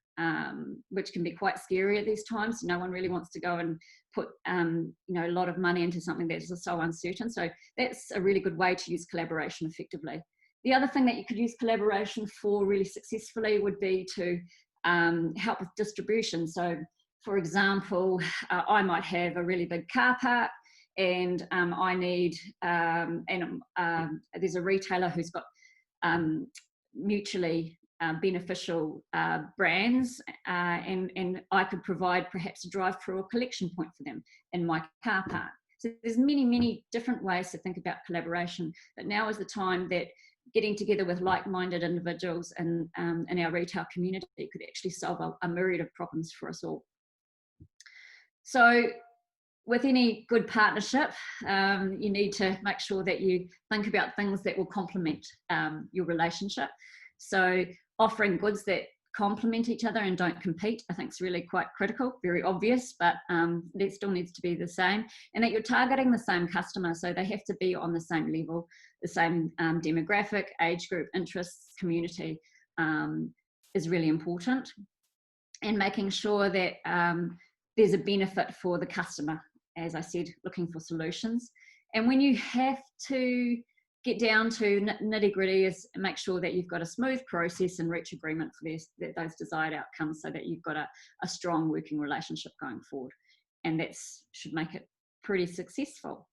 which can be quite scary at these times. No one really wants to go and put a lot of money into something that is so uncertain. So that's a really good way to use collaboration effectively. The other thing that you could use collaboration for really successfully would be to help with distribution. So for example, I might have a really big car park, and I need, there's a retailer who's got mutually beneficial brands, and I could provide perhaps a drive-through or collection point for them in my car park. So there's many, many different ways to think about collaboration, but now is the time that getting together with like-minded individuals in our retail community could actually solve a myriad of problems for us all. So with any good partnership, you need to make sure that you think about things that will complement your relationship. So offering goods that complement each other and don't compete, I think is really quite critical, very obvious, but that still needs to be the same. And that you're targeting the same customer, so they have to be on the same level, the same demographic, age group, interests, community is really important. And making sure that there's a benefit for the customer, as I said, looking for solutions. And when you have to get down to nitty-gritty, is make sure that you've got a smooth process and reach agreement for those desired outcomes, so that you've got a strong working relationship going forward. And that should make it pretty successful.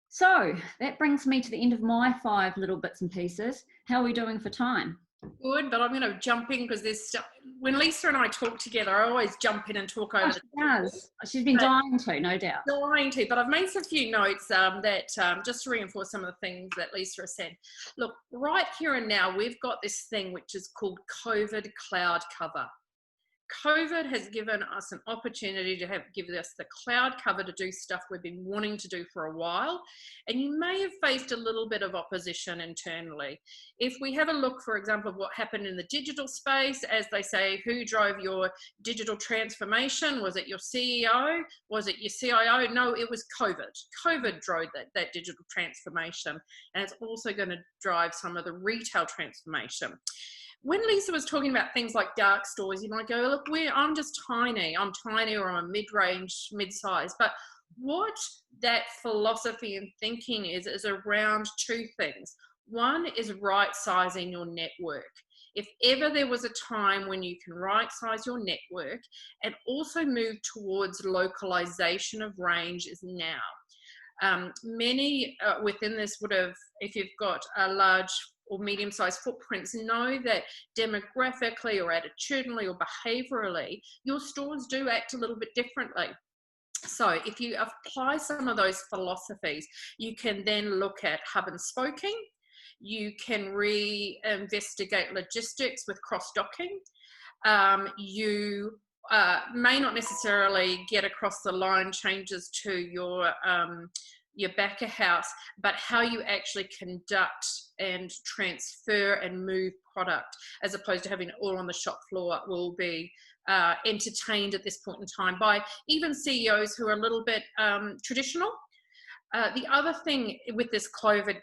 So that brings me to the end of my 5 little bits and pieces. How are we doing for time? Good, but I'm going to jump in because there's stuff. When Lisa and I talk together, I always jump in and talk over. She does. She's been dying to, no doubt. Dying to, but I've made a few notes that just to reinforce some of the things that Lisa has said. Look, right here and now, we've got this thing which is called COVID cloud cover. COVID has given us an opportunity to give us the cloud cover to do stuff we've been wanting to do for a while. And you may have faced a little bit of opposition internally. If we have a look, for example, of what happened in the digital space, as they say, who drove your digital transformation? Was it your CEO? Was it your CIO? No, it was COVID. COVID drove that digital transformation. And it's also going to drive some of the retail transformation. When Lisa was talking about things like dark stores, you might go, look, I'm just tiny. I'm tiny, or I'm a mid-range, mid-size. But what that philosophy and thinking is around 2 things. One is right-sizing your network. If ever there was a time when you can right-size your network and also move towards localization of range, is now. Many within this would have, if you've got a large or medium-sized footprints, know that demographically or attitudinally or behaviourally, your stores do act a little bit differently. So if you apply some of those philosophies, you can then look at hub and spoking. You can re-investigate logistics with cross-docking. You may not necessarily get across the line changes to your back of house, but how you actually conduct and transfer and move product, as opposed to having it all on the shop floor, will be entertained at this point in time by even CEOs who are a little bit traditional. The other thing with this COVID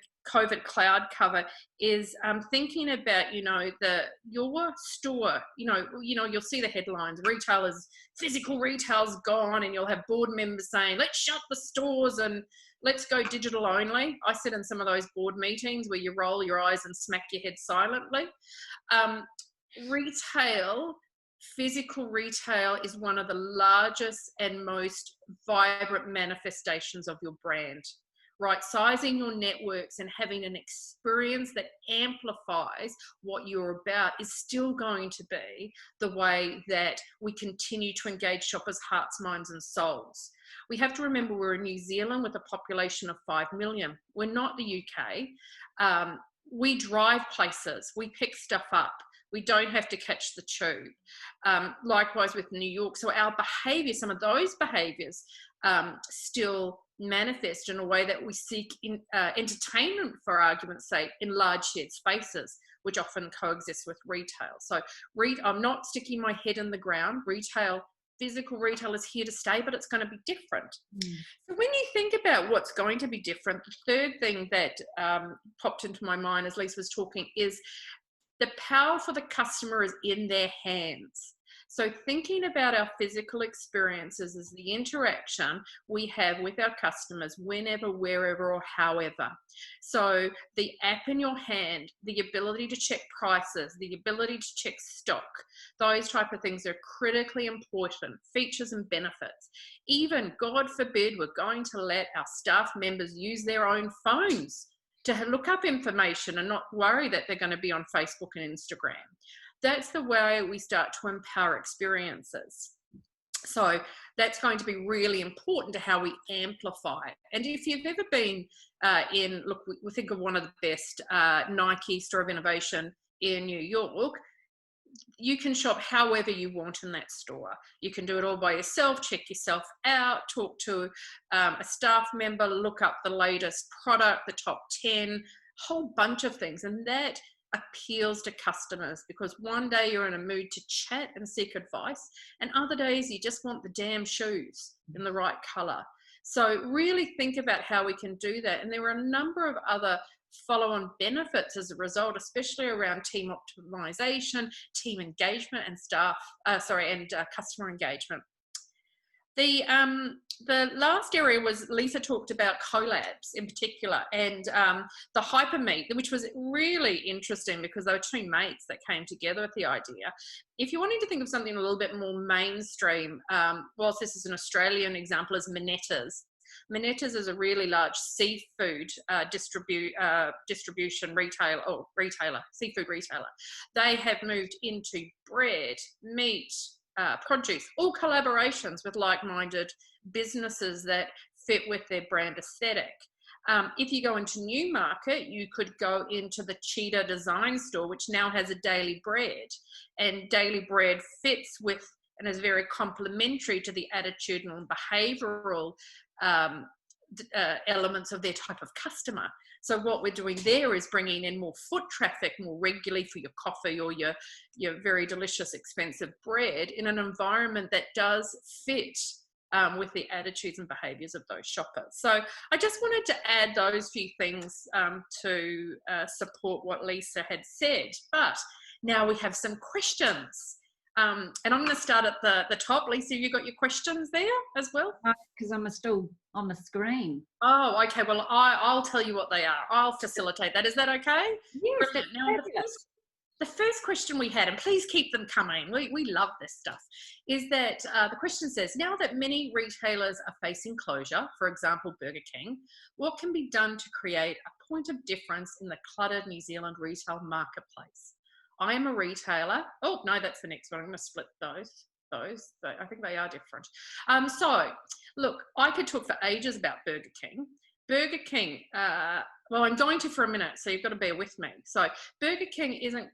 cloud cover is thinking about, your store, you'll see the headlines, physical retail's gone, and you'll have board members saying, let's shut the stores and let's go digital only. I sit in some of those board meetings where you roll your eyes and smack your head silently. Physical retail is one of the largest and most vibrant manifestations of your brand. Right-sizing your networks and having an experience that amplifies what you're about is still going to be the way that we continue to engage shoppers' hearts, minds and souls. We have to remember we're in New Zealand with a population of 5 million. We're not the UK. We drive places. We pick stuff up. We don't have to catch the tube. Likewise with New York. So our behaviour, some of those behaviours still manifest in a way that we seek entertainment, for argument's sake, in large shared spaces, which often coexist with retail. So I'm not sticking my head in the ground. Physical retail is here to stay, but it's going to be different. So when you think about what's going to be different, the third thing that popped into my mind as Lisa was talking is the power for the customer is in their hands. So thinking about our physical experiences as the interaction we have with our customers whenever, wherever, or however. So the app in your hand, the ability to check prices, the ability to check stock, those type of things are critically important, features and benefits. Even, God forbid, we're going to let our staff members use their own phones to look up information and not worry that they're going to be on Facebook and Instagram. That's the way we start to empower experiences. So that's going to be really important to how we amplify. And if you've ever been we think of one of the best Nike Store of Innovation in New York, you can shop however you want in that store. You can do it all by yourself, check yourself out, talk to a staff member, look up the latest product, the top 10, whole bunch of things. And that appeals to customers, because one day you're in a mood to chat and seek advice, and other days you just want the damn shoes in the right color. So really think about how we can do that. And there are a number of other follow-on benefits as a result, especially around team optimization, team engagement, and customer engagement. The last area was Lisa talked about collabs in particular, and the hypermeet, which was really interesting because there were two mates that came together with the idea. If you're wanting to think of something a little bit more mainstream, whilst this is an Australian example, is Minettas. Minettas is a really large seafood distribution retailer, seafood retailer. They have moved into bread, meat, produce, all collaborations with like-minded businesses that fit with their brand aesthetic. If you go into Newmarket, you could go into the Cheetah Design Store, which now has a Daily Bread, and Daily Bread fits with and is very complementary to the attitudinal and behavioural elements of their type of customer. So what we're doing there is bringing in more foot traffic more regularly for your coffee or your very delicious, expensive bread in an environment that does fit with the attitudes and behaviours of those shoppers. So I just wanted to add those few things to support what Lisa had said. But now we have some questions. And I'm going to start at the top. Lisa, have you got your questions there as well? Because I'm still on the screen. Oh, okay. Well, I'll tell you what they are. I'll facilitate that. Is that okay? Yes. Brilliant. Now, the first question we had, and please keep them coming, we love this stuff, is that the question says, now that many retailers are facing closure, for example, Burger King, what can be done to create a point of difference in the cluttered New Zealand retail marketplace? I am a retailer. Oh, no, that's the next one. I'm going to split those. I think they are different. So, look, I could talk for ages about Burger King. Burger King, well, I'm going to for a minute, so you've got to bear with me. So Burger King isn't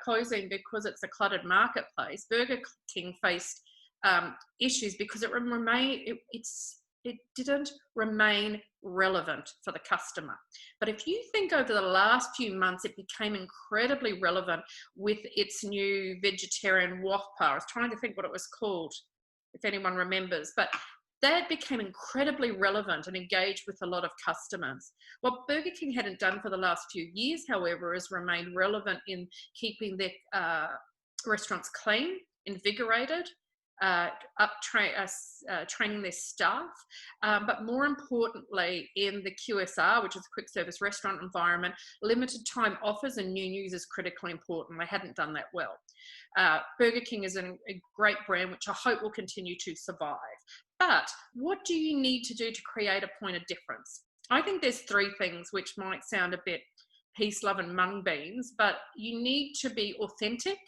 closing because it's a cluttered marketplace. Burger King faced issues because it didn't remain relevant for the customer. But if you think over the last few months, it became incredibly relevant with its new vegetarian Whopper. I was trying to think what it was called, if anyone remembers, but that became incredibly relevant and engaged with a lot of customers. What Burger King hadn't done for the last few years, however, is remain relevant in keeping their restaurants clean, invigorated, training their staff, but more importantly in the QSR, which is a quick service restaurant environment, limited time offers and new news is critically important. They hadn't done that well. Burger King is a great brand which I hope will continue to survive. But what do you need to do to create a point of difference? I think there's three things which might sound a bit peace, love and mung beans, but you need to be authentic.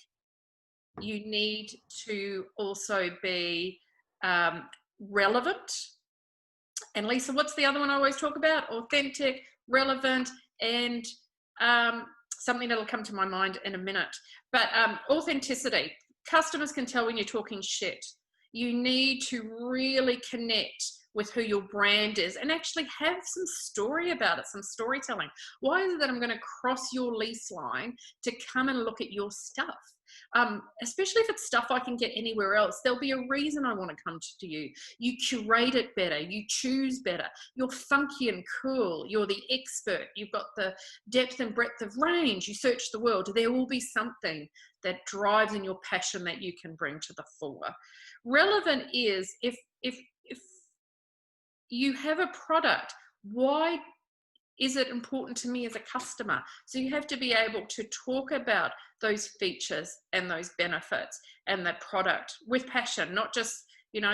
You need to also be relevant. And Lisa, what's the other one I always talk about? Authentic, relevant, and something that'll come to my mind in a minute. But authenticity. Customers can tell when you're talking shit. You need to really connect with who your brand is and actually have some story about it, some storytelling. Why is it that I'm going to cross your lease line to come and look at your stuff? Especially if it's stuff I can get anywhere else, there'll be a reason I want to come to you. You curate it better, you choose better, you're funky and cool, you're the expert, you've got the depth and breadth of range, you search the world. There will be something that drives in your passion that you can bring to the fore. Relevant is if you have a product, why is it important to me as a customer? So you have to be able to talk about those features and those benefits and the product with passion, not just,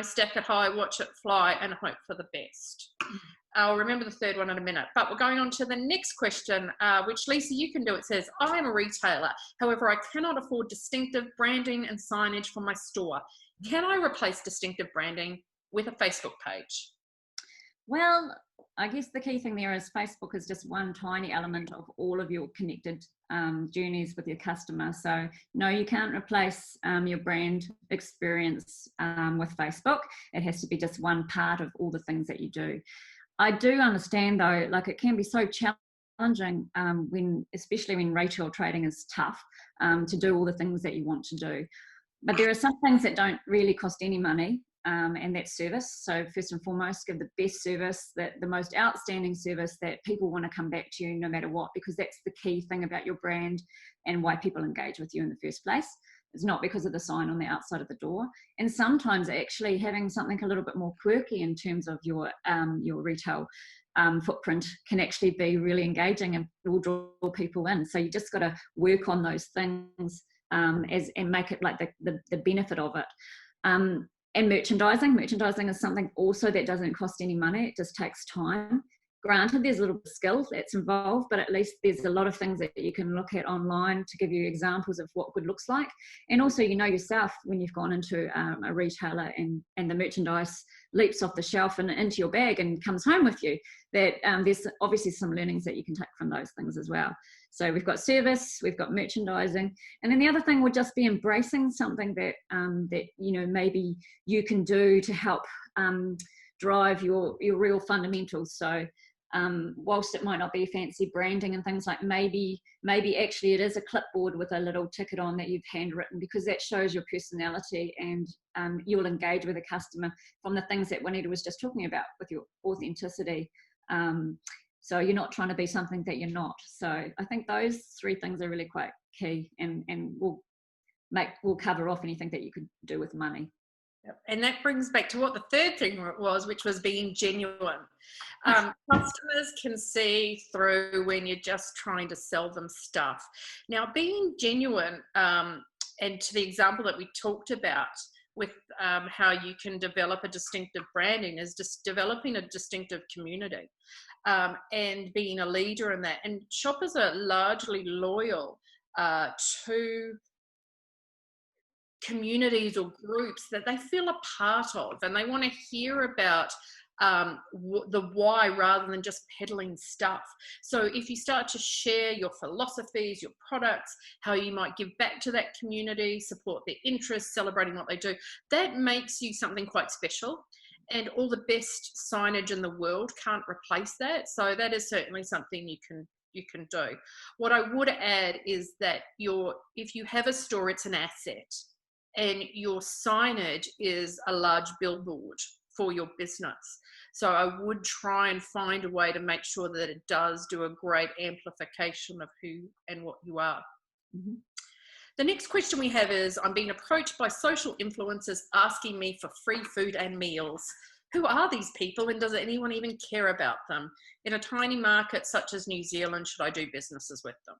stack it high, watch it fly and hope for the best. I'll remember the third one in a minute, but we're going on to the next question, which Lisa, you can do. It says, I am a retailer. However, I cannot afford distinctive branding and signage for my store. Can I replace distinctive branding with a Facebook page? Well, I guess the key thing there is Facebook is just one tiny element of all of your connected journeys with your customer. So no, you can't replace your brand experience with Facebook. It has to be just one part of all the things that you do. I do understand though, like it can be so challenging especially when retail trading is tough, to do all the things that you want to do. But there are some things that don't really cost any money, and that's service. So first and foremost, give the best service, the most outstanding service that people want to come back to you no matter what, because that's the key thing about your brand and why people engage with you in the first place. It's not because of the sign on the outside of the door. And sometimes actually having something a little bit more quirky in terms of your retail footprint can actually be really engaging and will draw people in. So you just got to work on those things and make it like the benefit of it. And merchandising is something also that doesn't cost any money. It just takes time. Granted, there's a little bit of skill that's involved, but at least there's a lot of things that you can look at online to give you examples of what good looks like. And also, you know yourself when you've gone into a retailer and the merchandise leaps off the shelf and into your bag and comes home with you, that there's obviously some learnings that you can take from those things as well. So we've got service, we've got merchandising, and then the other thing would just be embracing something that maybe you can do to help drive your real fundamentals. So whilst it might not be fancy branding and things, like maybe actually it is a clipboard with a little ticket on that you've handwritten, because that shows your personality, and you'll engage with a customer from the things that Juanita was just talking about with your authenticity. So you're not trying to be something that you're not. So I think those three things are really quite key, and will cover off anything that you could do with money. Yep. And that brings back to what the third thing was, which was being genuine. Customers can see through when you're just trying to sell them stuff. Now, being genuine, and to the example that we talked about with how you can develop a distinctive branding, is just developing a distinctive community, and being a leader in that. And shoppers are largely loyal to communities or groups that they feel a part of, and they want to hear about the why rather than just peddling stuff. So if you start to share your philosophies, your products, how you might give back to that community, support their interests, celebrating what they do, that makes you something quite special. And all the best signage in the world can't replace that. So that is certainly something you can do. What I would add is that if you have a store, it's an asset. And your signage is a large billboard for your business. So I would try and find a way to make sure that it does do a great amplification of who and what you are. Mm-hmm. The next question we have is, I'm being approached by social influencers asking me for free food and meals. Who are these people, and does anyone even care about them? In a tiny market such as New Zealand, should I do businesses with them?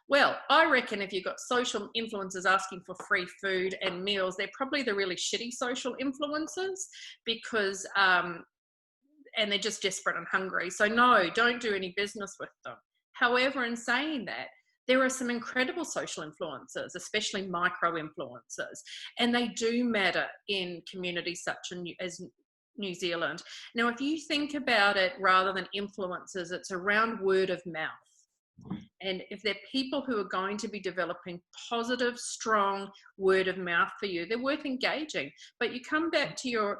Well, I reckon if you've got social influencers asking for free food and meals, they're probably the really shitty social influencers, because, and they're just desperate and hungry. So no, don't do any business with them. However, in saying that, there are some incredible social influencers, especially micro influencers, and they do matter in communities such as New Zealand. Now, if you think about it, rather than influencers, it's around word of mouth. And if they're people who are going to be developing positive, strong word of mouth for you, they're worth engaging. But you come back to your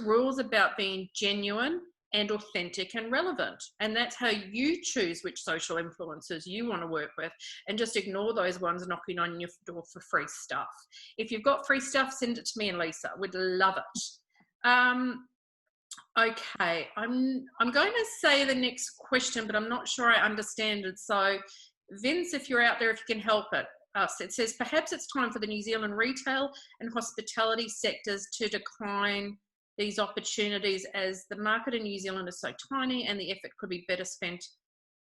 rules about being genuine and authentic and relevant. And that's how you choose which social influencers you want to work with, and just ignore those ones knocking on your door for free stuff. If you've got free stuff, send it to me and Lisa. We'd love it. Okay, I'm going to say the next question, but I'm not sure I understand it. So Vince, if you're out there, if you can help us. It says, perhaps it's time for the New Zealand retail and hospitality sectors to decline these opportunities, as the market in New Zealand is so tiny and the effort could be better spent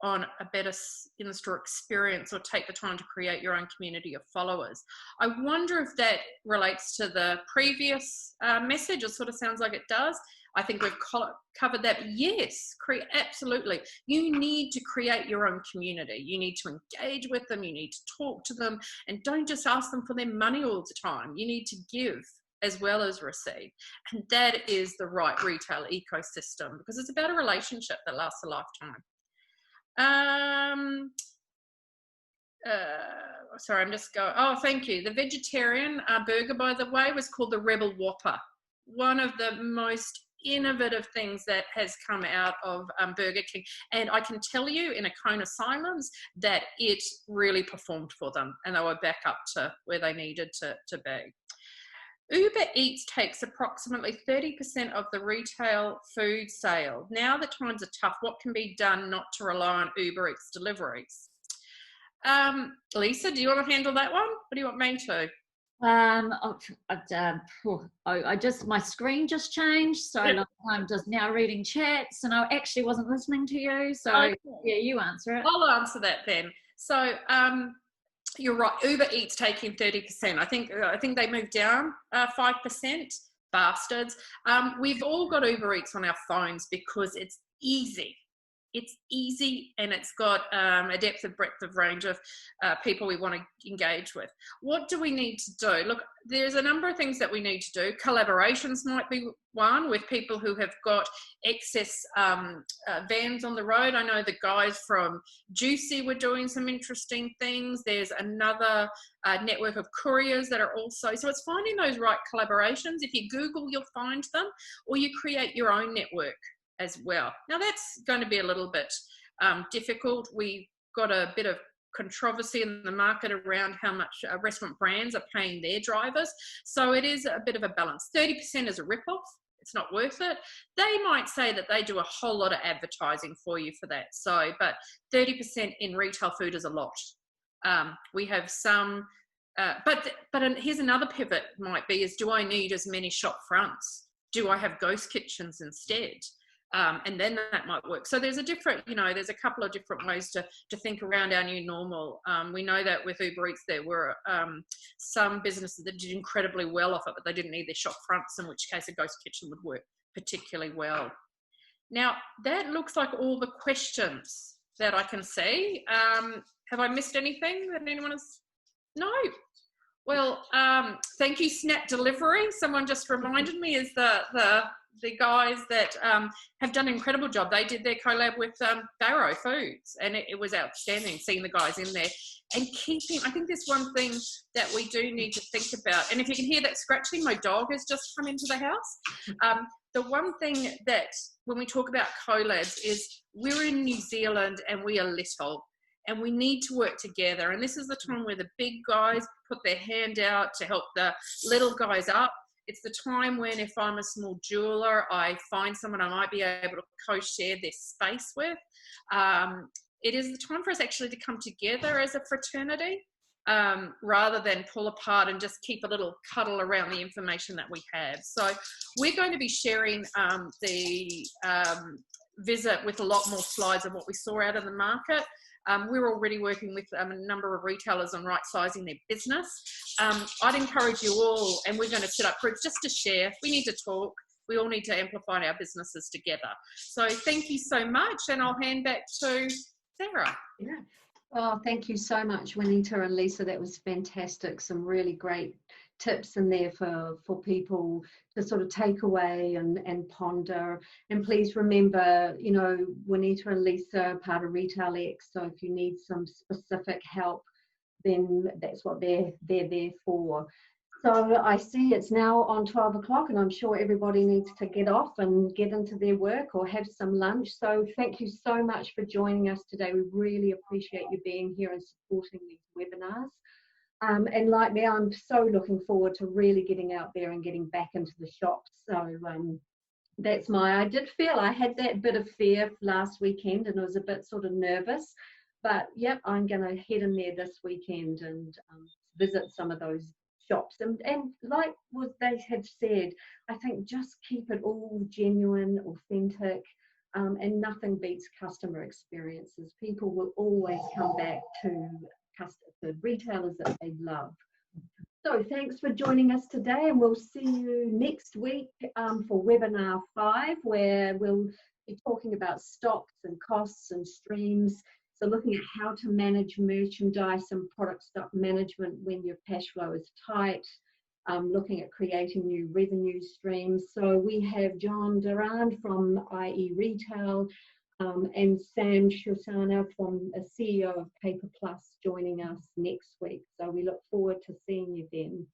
on a better in-store experience, or take the time to create your own community of followers. I wonder if that relates to the previous message. It sort of sounds like it does. I think we've covered that. Yes, absolutely. You need to create your own community. You need to engage with them. You need to talk to them, and don't just ask them for their money all the time. You need to give as well as receive. And that is the right retail ecosystem, because it's about a relationship that lasts a lifetime. Sorry, I'm just going. Oh, thank you. The vegetarian burger, by the way, was called the Rebel Whopper. One of the most innovative things that has come out of Burger King, and I can tell you in a cone of silence that it really performed for them, and they were back up to where they needed to be. Uber Eats takes approximately 30% of the retail food sale. Now that times are tough, what can be done not to rely on Uber Eats deliveries? Lisa, do you want to handle that one? Or do you want me to? My screen just changed, so I'm just now reading chats, and I actually wasn't listening to you. So okay. Yeah, you answer it. I'll answer that then. So you're right. Uber Eats taking 30%. I think they moved down 5%. Bastards. We've all got Uber Eats on our phones because it's easy. It's easy, and it's got a depth and breadth of range of people we want to engage with. What do we need to do? Look, there's a number of things that we need to do. Collaborations might be one, with people who have got excess vans on the road. I know the guys from Juicy were doing some interesting things. There's another network of couriers that are also, so it's finding those right collaborations. If you Google, you'll find them, or you create your own network as well. Now that's going to be a little bit difficult. We've got a bit of controversy in the market around how much restaurant brands are paying their drivers. So it is a bit of a balance. 30% is a rip-off. It's not worth it. They might say that they do a whole lot of advertising for you for that. So, but 30% in retail food is a lot. We have some, but here's another pivot might be is, do I need as many shop fronts? Do I have ghost kitchens instead? And then that might work. So there's a different, there's a couple of different ways to think around our new normal. We know that with Uber Eats, there were some businesses that did incredibly well off it, but they didn't need their shop fronts, in which case a ghost kitchen would work particularly well. Now, that looks like all the questions that I can see. Have I missed anything that anyone has? No. Well, thank you, Snap Delivery. Someone just reminded me, is the guys that have done an incredible job. They did their collab with Barrow Foods, and it was outstanding seeing the guys in there and keeping. I think there's one thing that we do need to think about, and if you can hear that scratching, my dog has just come into the house. The one thing that when we talk about collabs is we're in New Zealand and we are little. And we need to work together. And this is the time where the big guys put their hand out to help the little guys up. It's the time when, if I'm a small jeweler, I find someone I might be able to co-share this space with. It is the time for us actually to come together as a fraternity, rather than pull apart and just keep a little cuddle around the information that we have. So we're going to be sharing the visit with a lot more slides of what we saw out of the market. We're already working with a number of retailers on right-sizing their business. I'd encourage you all, and we're going to set up groups just to share. We need to talk. We all need to amplify our businesses together. So thank you so much, and I'll hand back to Sarah. Yeah. Oh, thank you so much, Juanita and Lisa. That was fantastic. Some really great tips in there for people to sort of take away and ponder. And please remember, Juanita and Lisa are part of Retail X, so if you need some specific help, then that's what they're there for. So I see it's now on 12 o'clock, and I'm sure everybody needs to get off and get into their work or have some lunch. So thank you so much for joining us today. We really appreciate you being here and supporting these webinars. And like me, I'm so looking forward to really getting out there and getting back into the shops. So I did feel I had that bit of fear last weekend, and I was a bit sort of nervous. But yep, I'm going to head in there this weekend and visit some of those shops. And like what they have said, I think just keep it all genuine, authentic, and nothing beats customer experiences. People will always come back to the retailers that they love. So thanks for joining us today, and we'll see you next week for webinar 5, where we'll be talking about stocks and costs and streams. So looking at how to manage merchandise and product stock management when your cash flow is tight. looking at creating new revenue streams. So we have John Durand from IE Retail and Sam Shoshana from a CEO of Paper Plus joining us next week. So we look forward to seeing you then.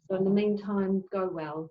So in the meantime, go well.